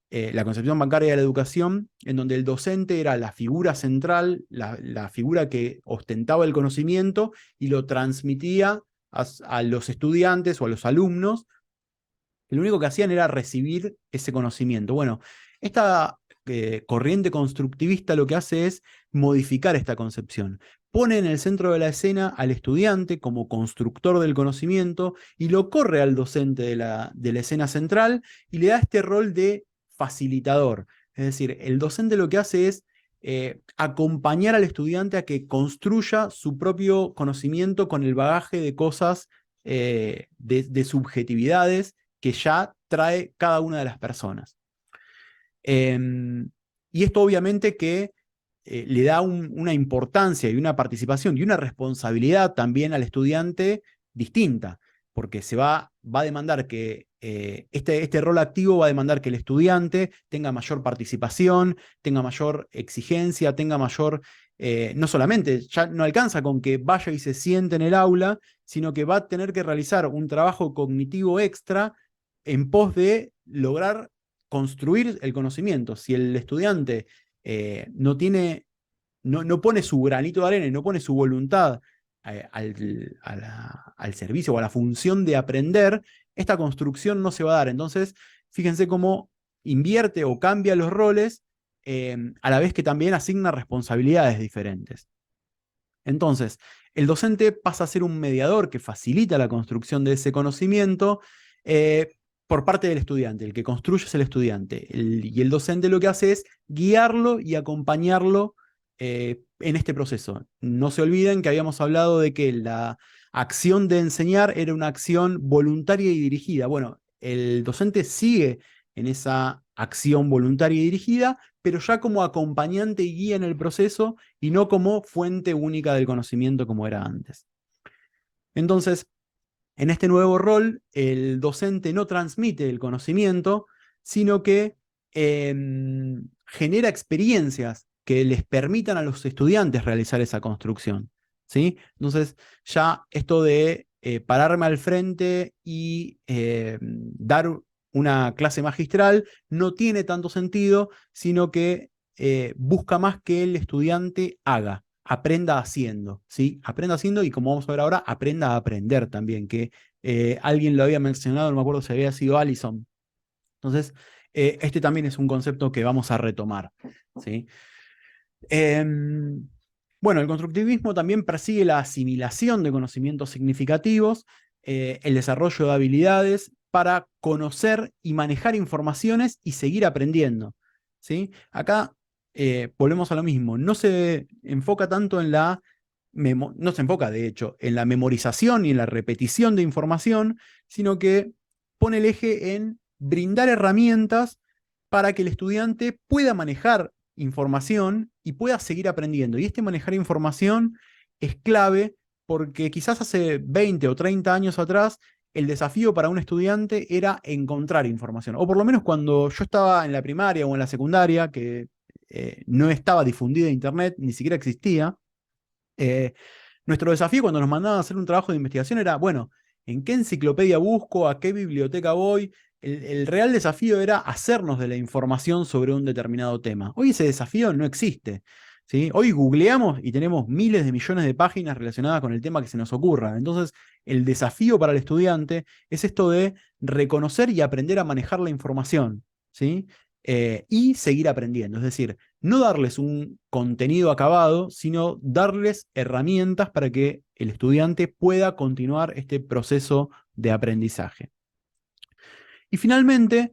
La concepción bancaria de la educación, en donde el docente era la figura central, la figura que ostentaba el conocimiento y lo transmitía a los estudiantes o a los alumnos, que lo único que hacían era recibir ese conocimiento. Bueno, esta corriente constructivista lo que hace es modificar esta concepción. Pone en el centro de la escena al estudiante como constructor del conocimiento y lo corre al docente de la escena central y le da este rol de facilitador. Es decir, el docente lo que hace es acompañar al estudiante a que construya su propio conocimiento con el bagaje de cosas, de subjetividades que ya trae cada una de las personas. Y esto obviamente que le da una importancia y una participación y una responsabilidad también al estudiante distinta, porque va a demandar que este rol activo va a demandar que el estudiante tenga mayor participación, tenga mayor exigencia, tenga mayor, no solamente, ya no alcanza con que vaya y se siente en el aula, sino que va a tener que realizar un trabajo cognitivo extra en pos de lograr construir el conocimiento. Si el estudiante no pone su granito de arena y no pone su voluntad al servicio o a la función de aprender, esta construcción no se va a dar. Entonces, fíjense cómo invierte o cambia los roles a la vez que también asigna responsabilidades diferentes. Entonces, el docente pasa a ser un mediador que facilita la construcción de ese conocimiento por parte del estudiante. El que construye es el estudiante. Y el docente lo que hace es guiarlo y acompañarlo en este proceso. No se olviden que habíamos hablado de que la acción de enseñar era una acción voluntaria y dirigida. Bueno, el docente sigue en esa acción voluntaria y dirigida, pero ya como acompañante y guía en el proceso y no como fuente única del conocimiento como era antes. Entonces, en este nuevo rol, el docente no transmite el conocimiento, sino que genera experiencias que les permitan a los estudiantes realizar esa construcción. ¿Sí? Entonces, ya esto de pararme al frente y dar una clase magistral no tiene tanto sentido, sino que busca más que el estudiante haga, aprenda haciendo, ¿sí? Aprenda haciendo y, como vamos a ver ahora, aprenda a aprender también, que alguien lo había mencionado, no me acuerdo si había sido Allison. Entonces, este también es un concepto que vamos a retomar, ¿sí? Bueno, el constructivismo también persigue la asimilación de conocimientos significativos, el desarrollo de habilidades para conocer y manejar informaciones y seguir aprendiendo, ¿sí? Acá volvemos a lo mismo, no se enfoca tanto en no se enfoca de hecho en la memorización y en la repetición de información, sino que pone el eje en brindar herramientas para que el estudiante pueda manejar información y pueda seguir aprendiendo. Y este manejar información es clave porque quizás hace 20 o 30 años atrás el desafío para un estudiante era encontrar información. O por lo menos cuando yo estaba en la primaria o en la secundaria, que no estaba difundida Internet, ni siquiera existía, nuestro desafío cuando nos mandaban a hacer un trabajo de investigación era, bueno, ¿en qué enciclopedia busco? ¿A qué biblioteca voy? El real desafío era hacernos de la información sobre un determinado tema. Hoy ese desafío no existe, ¿sí? Hoy googleamos y tenemos miles de millones de páginas relacionadas con el tema que se nos ocurra. Entonces, el desafío para el estudiante es esto de reconocer y aprender a manejar la información, ¿sí? Y seguir aprendiendo. Es decir, no darles un contenido acabado, sino darles herramientas para que el estudiante pueda continuar este proceso de aprendizaje. Y finalmente,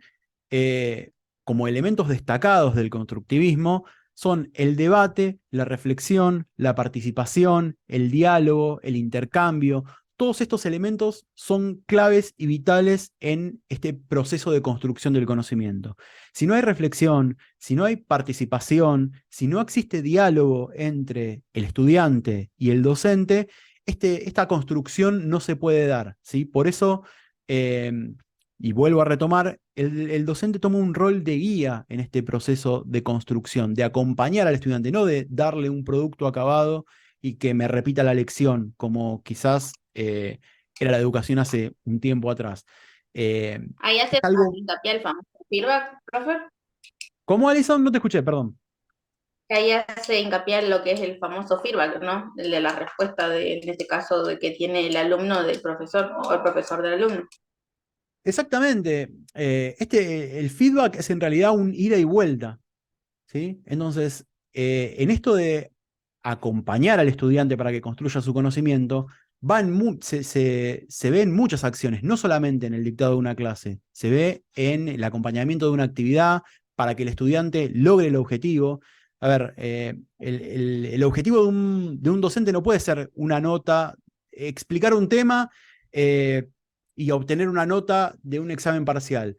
como elementos destacados del constructivismo, son el debate, la reflexión, la participación, el diálogo, el intercambio. Todos estos elementos son claves y vitales en este proceso de construcción del conocimiento. Si no hay reflexión, si no hay participación, si no existe diálogo entre el estudiante y el docente, esta construcción no se puede dar, ¿sí? Por eso, y vuelvo a retomar, el docente toma un rol de guía en este proceso de construcción, de acompañar al estudiante, no de darle un producto acabado y que me repita la lección, como quizás era la educación hace un tiempo atrás. Ahí hace Es algo... hincapié al famoso feedback, profe. ¿Cómo, Alison? No te escuché, perdón. Ahí hace hincapié en lo que es el famoso feedback, ¿no? El de la respuesta, en este caso, de que tiene el alumno del profesor o el profesor del alumno. Exactamente. El feedback es en realidad un ida y vuelta, ¿sí? Entonces, en esto de acompañar al estudiante para que construya su conocimiento, se ve en muchas acciones, no solamente en el dictado de una clase, se ve en el acompañamiento de una actividad para que el estudiante logre el objetivo. A ver, el objetivo de un docente no puede ser una nota, explicar un tema y obtener una nota de un examen parcial.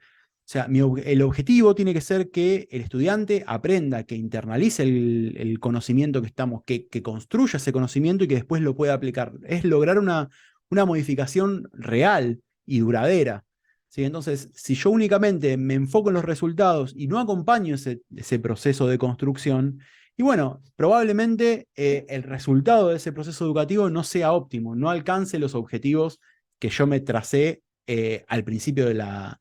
O sea, el objetivo tiene que ser que el estudiante aprenda, que internalice el conocimiento que construya ese conocimiento y que después lo pueda aplicar. Es lograr una modificación real y duradera, ¿sí? Entonces, si yo únicamente me enfoco en los resultados y no acompaño ese proceso de construcción, y bueno, probablemente el resultado de ese proceso educativo no sea óptimo, no alcance los objetivos que yo me tracé al principio de la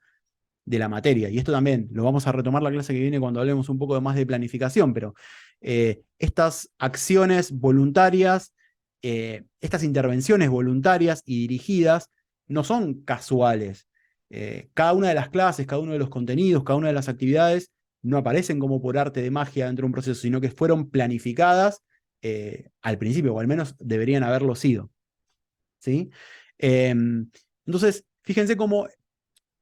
materia. Y esto también lo vamos a retomar la clase que viene cuando hablemos un poco más de planificación, pero estas acciones voluntarias, estas intervenciones voluntarias y dirigidas no son casuales. Cada una de las clases, cada uno de los contenidos, cada una de las actividades no aparecen como por arte de magia dentro de un proceso, sino que fueron planificadas al principio, o al menos deberían haberlo sido, ¿sí? Entonces, fíjense cómo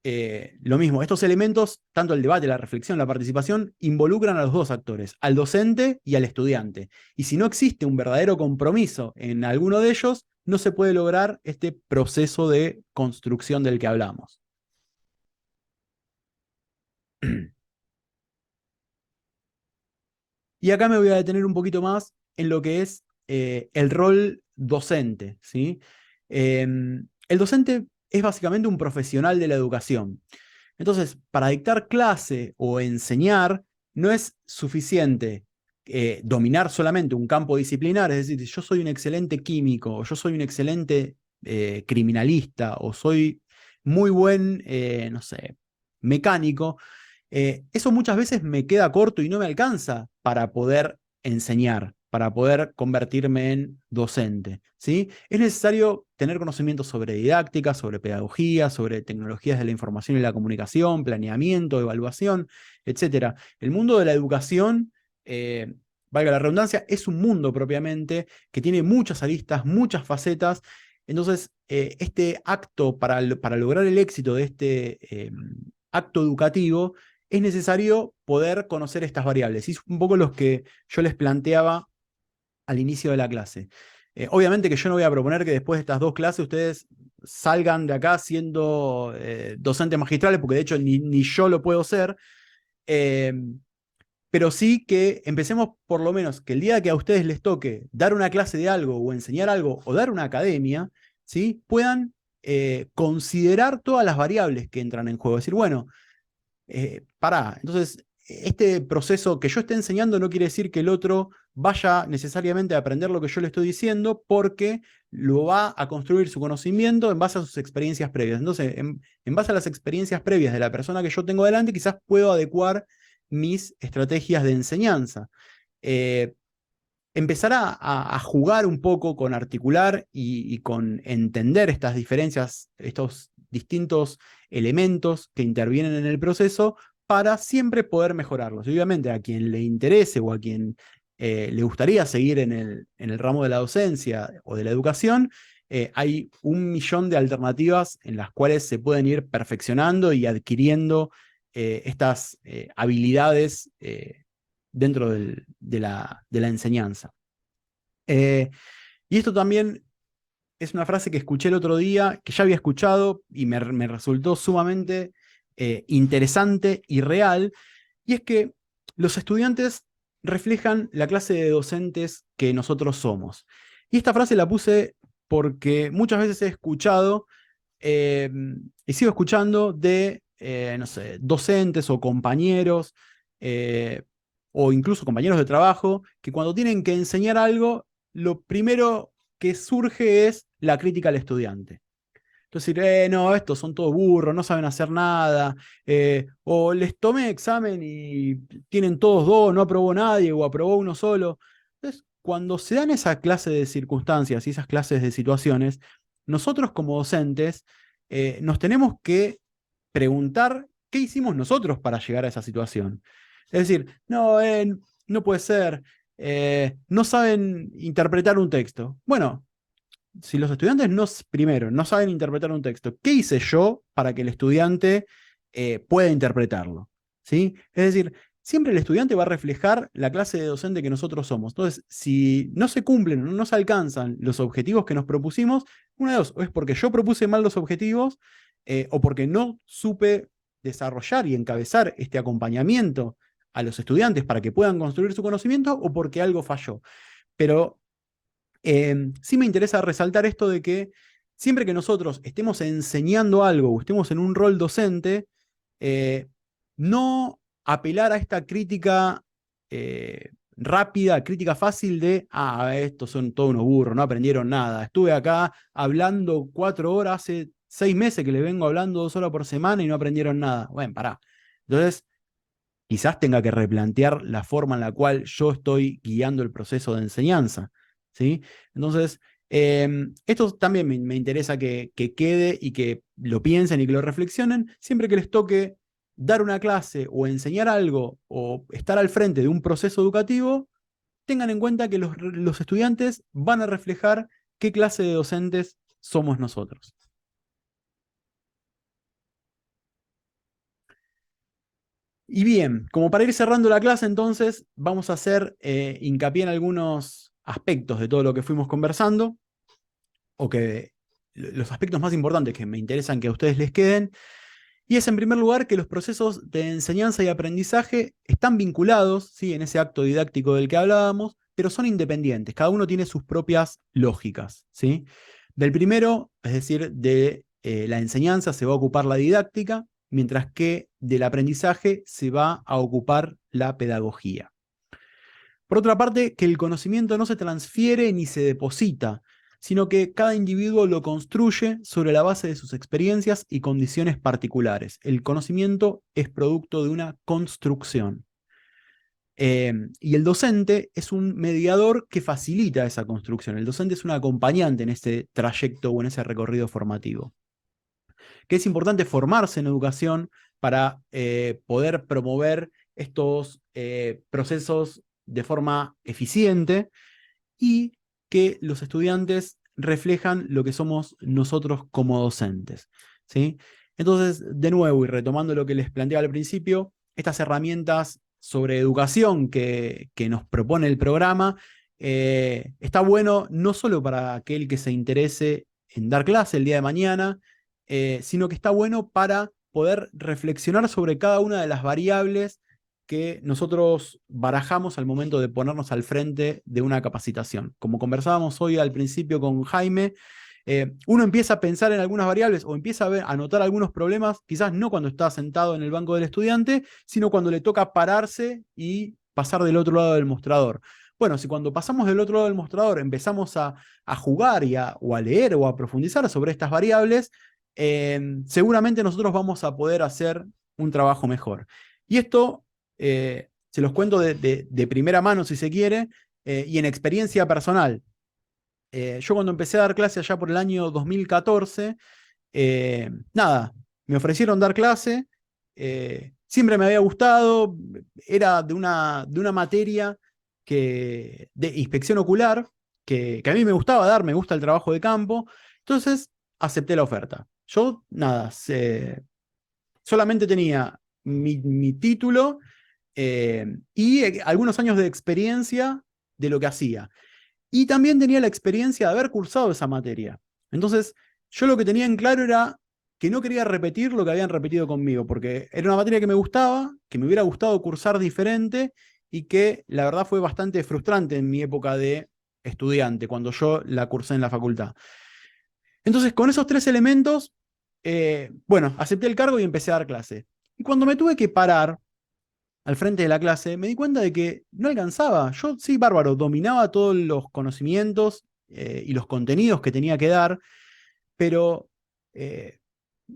lo mismo, estos elementos, tanto el debate, la reflexión, la participación, involucran a los dos actores, al docente y al estudiante. Y si no existe un verdadero compromiso en alguno de ellos, no se puede lograr este proceso de construcción del que hablamos. Y acá me voy a detener un poquito más en lo que es el rol docente, ¿sí? El docente es básicamente un profesional de la educación. Entonces, para dictar clase o enseñar, no es suficiente dominar solamente un campo disciplinar, es decir, yo soy un excelente químico, o yo soy un excelente criminalista, o soy muy buen, no sé, mecánico. Eso muchas veces me queda corto y no me alcanza para poder enseñar, para poder convertirme en docente, ¿sí? Es necesario tener conocimientos sobre didáctica, sobre pedagogía, sobre tecnologías de la información y la comunicación, planeamiento, evaluación, etc. El mundo de la educación, valga la redundancia, es un mundo propiamente que tiene muchas aristas, muchas facetas. Entonces, este acto, para lograr el éxito de este acto educativo, es necesario poder conocer estas variables. Y es un poco los que yo les planteaba al inicio de la clase. Obviamente que yo no voy a proponer que después de estas dos clases ustedes salgan de acá siendo docentes magistrales, porque de hecho ni yo lo puedo ser, pero sí que empecemos por lo menos que el día que a ustedes les toque dar una clase de algo o enseñar algo o dar una academia, ¿sí? Puedan considerar todas las variables que entran en juego. Es decir, bueno, entonces este proceso que yo esté enseñando no quiere decir que el otro vaya necesariamente a aprender lo que yo le estoy diciendo, porque lo va a construir su conocimiento en base a sus experiencias previas. Entonces, en base a las experiencias previas de la persona que yo tengo delante, quizás puedo adecuar mis estrategias de enseñanza. Empezar a jugar un poco con articular y con entender estas diferencias, estos distintos elementos que intervienen en el proceso, para siempre poder mejorarlos. Y obviamente a quien le interese o a quien le gustaría seguir en el ramo de la docencia o de la educación, hay 1.000.000 de alternativas en las cuales se pueden ir perfeccionando y adquiriendo estas habilidades dentro de la enseñanza. Y esto también es una frase que escuché el otro día, que ya había escuchado y me resultó sumamente interesante y real, y es que los estudiantes reflejan la clase de docentes que nosotros somos. Y esta frase la puse porque muchas veces he escuchado y sigo escuchando de, no sé, docentes o compañeros, o incluso compañeros de trabajo, que cuando tienen que enseñar algo, lo primero que surge es la crítica al estudiante. Entonces, no, estos son todos burros, no saben hacer nada, o les tomé examen y tienen todos 2, no aprobó nadie, o aprobó uno solo. Entonces, cuando se dan esa clase de circunstancias y esas clases de situaciones, nosotros como docentes nos tenemos que preguntar qué hicimos nosotros para llegar a esa situación. Es decir, no, no puede ser, no saben interpretar un texto. Bueno, si los estudiantes primero no saben interpretar un texto, ¿qué hice yo para que el estudiante pueda interpretarlo? ¿Sí? Es decir, siempre el estudiante va a reflejar la clase de docente que nosotros somos. Entonces, si no se cumplen o no se alcanzan los objetivos que nos propusimos, una de dos, o es porque yo propuse mal los objetivos, o porque no supe desarrollar y encabezar este acompañamiento a los estudiantes para que puedan construir su conocimiento, o porque algo falló. Pero sí me interesa resaltar esto de que siempre que nosotros estemos enseñando algo o estemos en un rol docente, no apelar a esta crítica rápida, crítica fácil de, estos son todos unos burros, no aprendieron nada. Estuve acá hablando 4 horas, hace 6 meses que les vengo hablando 2 horas por semana y no aprendieron nada. Bueno, pará. Entonces, quizás tenga que replantear la forma en la cual yo estoy guiando el proceso de enseñanza, ¿sí? Entonces, esto también me interesa que quede y que lo piensen y que lo reflexionen siempre que les toque dar una clase o enseñar algo o estar al frente de un proceso educativo. Tengan en cuenta que los estudiantes van a reflejar qué clase de docentes somos nosotros. Y bien, como para ir cerrando la clase, entonces, vamos a hacer hincapié en algunos aspectos de todo lo que fuimos conversando, o que los aspectos más importantes que me interesan que a ustedes les queden. Y es, en primer lugar, que los procesos de enseñanza y aprendizaje están vinculados, ¿sí?, en ese acto didáctico del que hablábamos, pero son independientes. Cada uno tiene sus propias lógicas, ¿sí? Del primero, es decir, de la enseñanza, se va a ocupar la didáctica, mientras que del aprendizaje se va a ocupar la pedagogía. Por otra parte, que el conocimiento no se transfiere ni se deposita, sino que cada individuo lo construye sobre la base de sus experiencias y condiciones particulares. El conocimiento es producto de una construcción. Y el docente es un mediador que facilita esa construcción. El docente es un acompañante en ese trayecto o en ese recorrido formativo. Que es importante formarse en educación para poder promover estos procesos de forma eficiente, y que los estudiantes reflejan lo que somos nosotros como docentes, ¿sí? Entonces, de nuevo, y retomando lo que les planteaba al principio, estas herramientas sobre educación que nos propone el programa, está bueno no solo para aquel que se interese en dar clase el día de mañana, sino que está bueno para poder reflexionar sobre cada una de las variables que nosotros barajamos al momento de ponernos al frente de una capacitación. Como conversábamos hoy al principio con Jaime, uno empieza a pensar en algunas variables o empieza a notar algunos problemas, quizás no cuando está sentado en el banco del estudiante, sino cuando le toca pararse y pasar del otro lado del mostrador. Bueno, si cuando pasamos del otro lado del mostrador empezamos a jugar o a leer o a profundizar sobre estas variables, seguramente nosotros vamos a poder hacer un trabajo mejor. Y esto se los cuento de primera mano, si se quiere, y en experiencia personal. Yo cuando empecé a dar clase allá por el año 2014, nada, me ofrecieron dar clase, siempre me había gustado, era de una materia de inspección ocular, que a mí me gustaba dar, me gusta el trabajo de campo, entonces acepté la oferta. Yo, nada, solamente tenía mi título y algunos años de experiencia de lo que hacía. Y también tenía la experiencia de haber cursado esa materia. Entonces, yo lo que tenía en claro era que no quería repetir lo que habían repetido conmigo, porque era una materia que me gustaba, que me hubiera gustado cursar diferente y que la verdad fue bastante frustrante en mi época de estudiante, cuando yo la cursé en la facultad. Entonces, con esos tres elementos, bueno, acepté el cargo y empecé a dar clase. Y cuando me tuve que parar al frente de la clase, me di cuenta de que no alcanzaba. Yo, sí, bárbaro, dominaba todos los conocimientos y los contenidos que tenía que dar, pero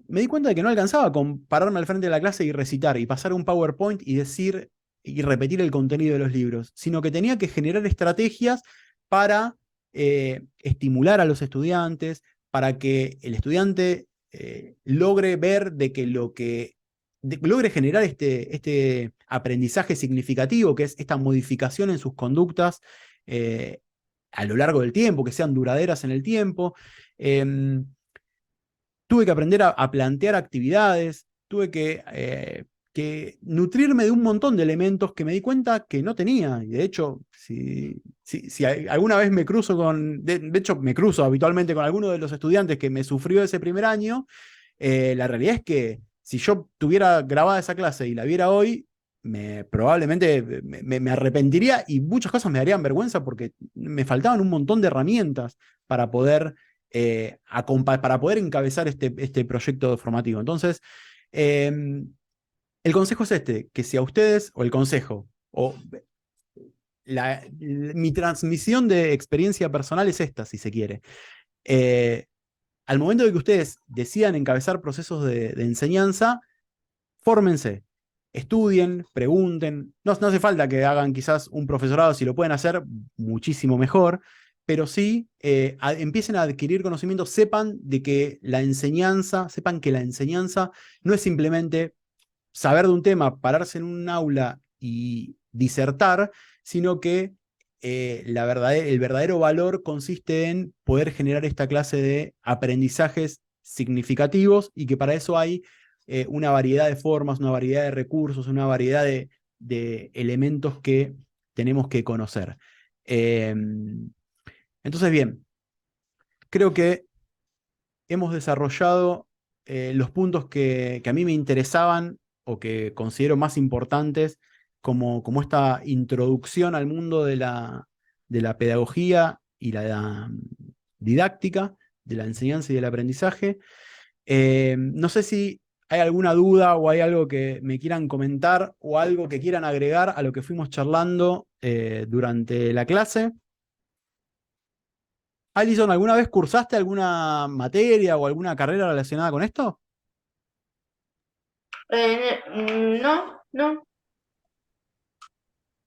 me di cuenta de que no alcanzaba con pararme al frente de la clase y recitar y pasar un PowerPoint y decir y repetir el contenido de los libros, sino que tenía que generar estrategias para estimular a los estudiantes, para que el estudiante logre ver de que logre generar este aprendizaje significativo, que es esta modificación en sus conductas a lo largo del tiempo, que sean duraderas en el tiempo. Tuve que aprender a plantear actividades, tuve que nutrirme de un montón de elementos que me di cuenta que no tenía. Y de hecho, si alguna vez me cruzo de hecho me cruzo habitualmente con alguno de los estudiantes que me sufrió ese primer año, la realidad es que si yo tuviera grabada esa clase y la viera hoy, probablemente me arrepentiría y muchas cosas me darían vergüenza porque me faltaban un montón de herramientas para poder para poder encabezar este proyecto formativo. Entonces, el consejo es que si a ustedes, o el consejo, o mi transmisión de experiencia personal es esta, si se quiere. Al momento de que ustedes decidan encabezar procesos de enseñanza, fórmense, estudien, pregunten. No hace falta que hagan quizás un profesorado, si lo pueden hacer, muchísimo mejor, pero sí empiecen a adquirir conocimiento, sepan que la enseñanza no es simplemente saber de un tema, pararse en un aula y disertar, sino que el verdadero valor consiste en poder generar esta clase de aprendizajes significativos y que para eso hay una variedad de formas, una variedad de recursos, una variedad de elementos que tenemos que conocer. Entonces, bien, creo que hemos desarrollado los puntos que a mí me interesaban o que considero más importantes como esta introducción al mundo de la pedagogía y la didáctica, de la enseñanza y del aprendizaje. No sé si hay alguna duda o hay algo que me quieran comentar o algo que quieran agregar a lo que fuimos charlando durante la clase. Alison, ¿alguna vez cursaste alguna materia o alguna carrera relacionada con esto? No, no.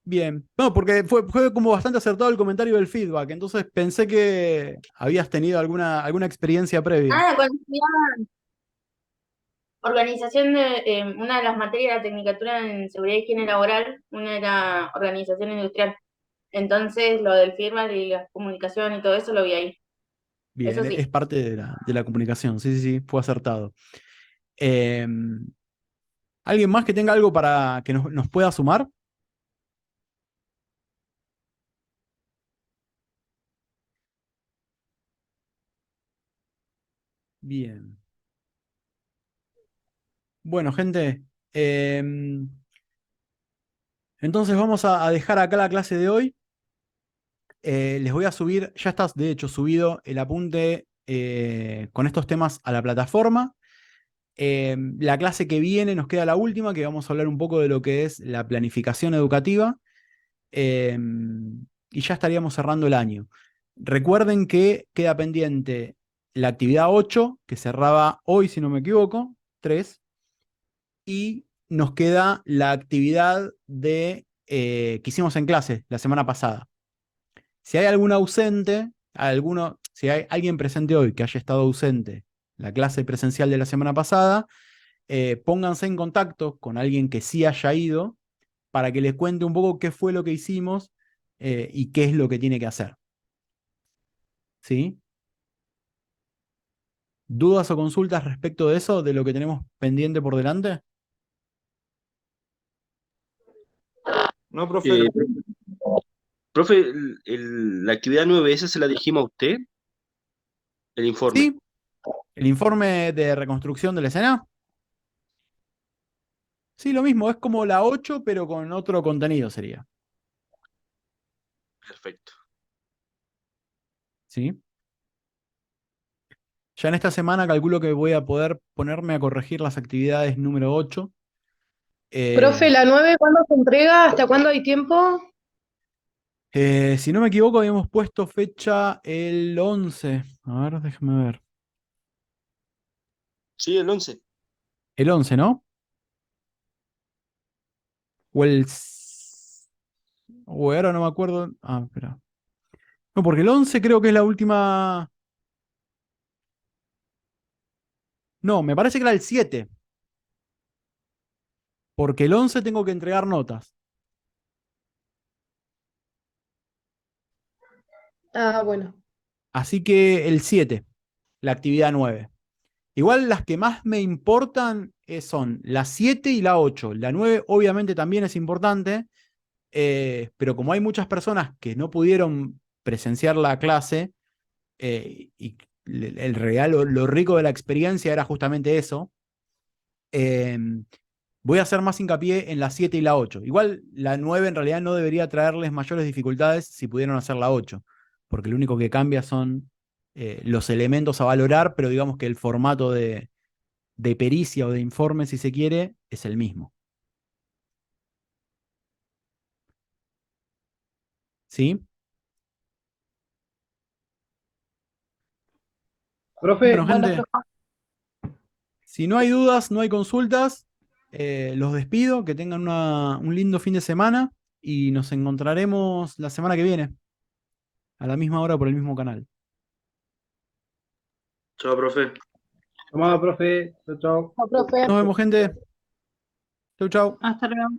Bien. No, porque fue como bastante acertado el comentario del feedback, entonces pensé que habías tenido alguna experiencia previa. Ah, cuando estudiaba organización una de las materias de la Tecnicatura en Seguridad y Higiene Laboral, una era organización industrial. Entonces, lo del feedback y la comunicación y todo eso lo vi ahí. Eso Bien, es sí. parte de la comunicación. Sí, sí, sí, fue acertado. Eh, ¿Alguien más que tenga algo para que nos pueda sumar? Bien. Bueno, gente, entonces vamos a dejar acá la clase de hoy. Les voy a subir, ya está de hecho subido el apunte con estos temas a la plataforma. La clase que viene nos queda la última, que vamos a hablar un poco de lo que es la planificación educativa. Y ya estaríamos cerrando el año. Recuerden que queda pendiente la actividad 8, que cerraba hoy, si no me equivoco, 3, y nos queda la actividad que hicimos en clase la semana pasada. Si hay algún ausente, si hay alguien presente hoy que haya estado ausente la clase presencial de la semana pasada, pónganse en contacto con alguien que sí haya ido para que les cuente un poco qué fue lo que hicimos y qué es lo que tiene que hacer. ¿Sí? ¿Dudas o consultas respecto de eso, de lo que tenemos pendiente por delante? No, profe, Eh, profe, la actividad 9S se la dirigimos a usted, el informe. Sí, el informe de reconstrucción de la escena. Sí, lo mismo, es como la 8, pero con otro contenido sería. Perfecto. ¿Sí? Ya en esta semana calculo que voy a poder ponerme a corregir las actividades número 8. Profe, la 9, ¿cuándo se entrega? ¿Hasta cuándo hay tiempo? Si no me equivoco, habíamos puesto fecha el 11. A ver, déjame ver. sí, el 11. El 11, ¿no? O el... O ahora no me acuerdo. Ah, espera. No, porque el 11 creo que es la última... No, me parece que era el 7. Porque el 11 tengo que entregar notas. Ah, bueno. Así que el 7, la actividad 9. Igual las que más me importan son la 7 y la 8. La 9 obviamente también es importante, pero como hay muchas personas que no pudieron presenciar la clase, y el real, lo rico de la experiencia era justamente eso, eh, voy a hacer más hincapié en la 7 y la 8. Igual la 9 en realidad no debería traerles mayores dificultades si pudieron hacer la 8, porque lo único que cambia son los elementos a valorar, pero digamos que el formato de pericia o de informe, si se quiere, es el mismo. ¿Sí? Profe, Bueno, Bueno, gente, profe. si no hay dudas, no hay consultas, los despido, que tengan un lindo fin de semana y nos encontraremos la semana que viene, a la misma hora por el mismo canal. Chao, profe. tomado, profe. Chau, chau. No, profe. Nos vemos, gente. Chau, chau. Hasta luego.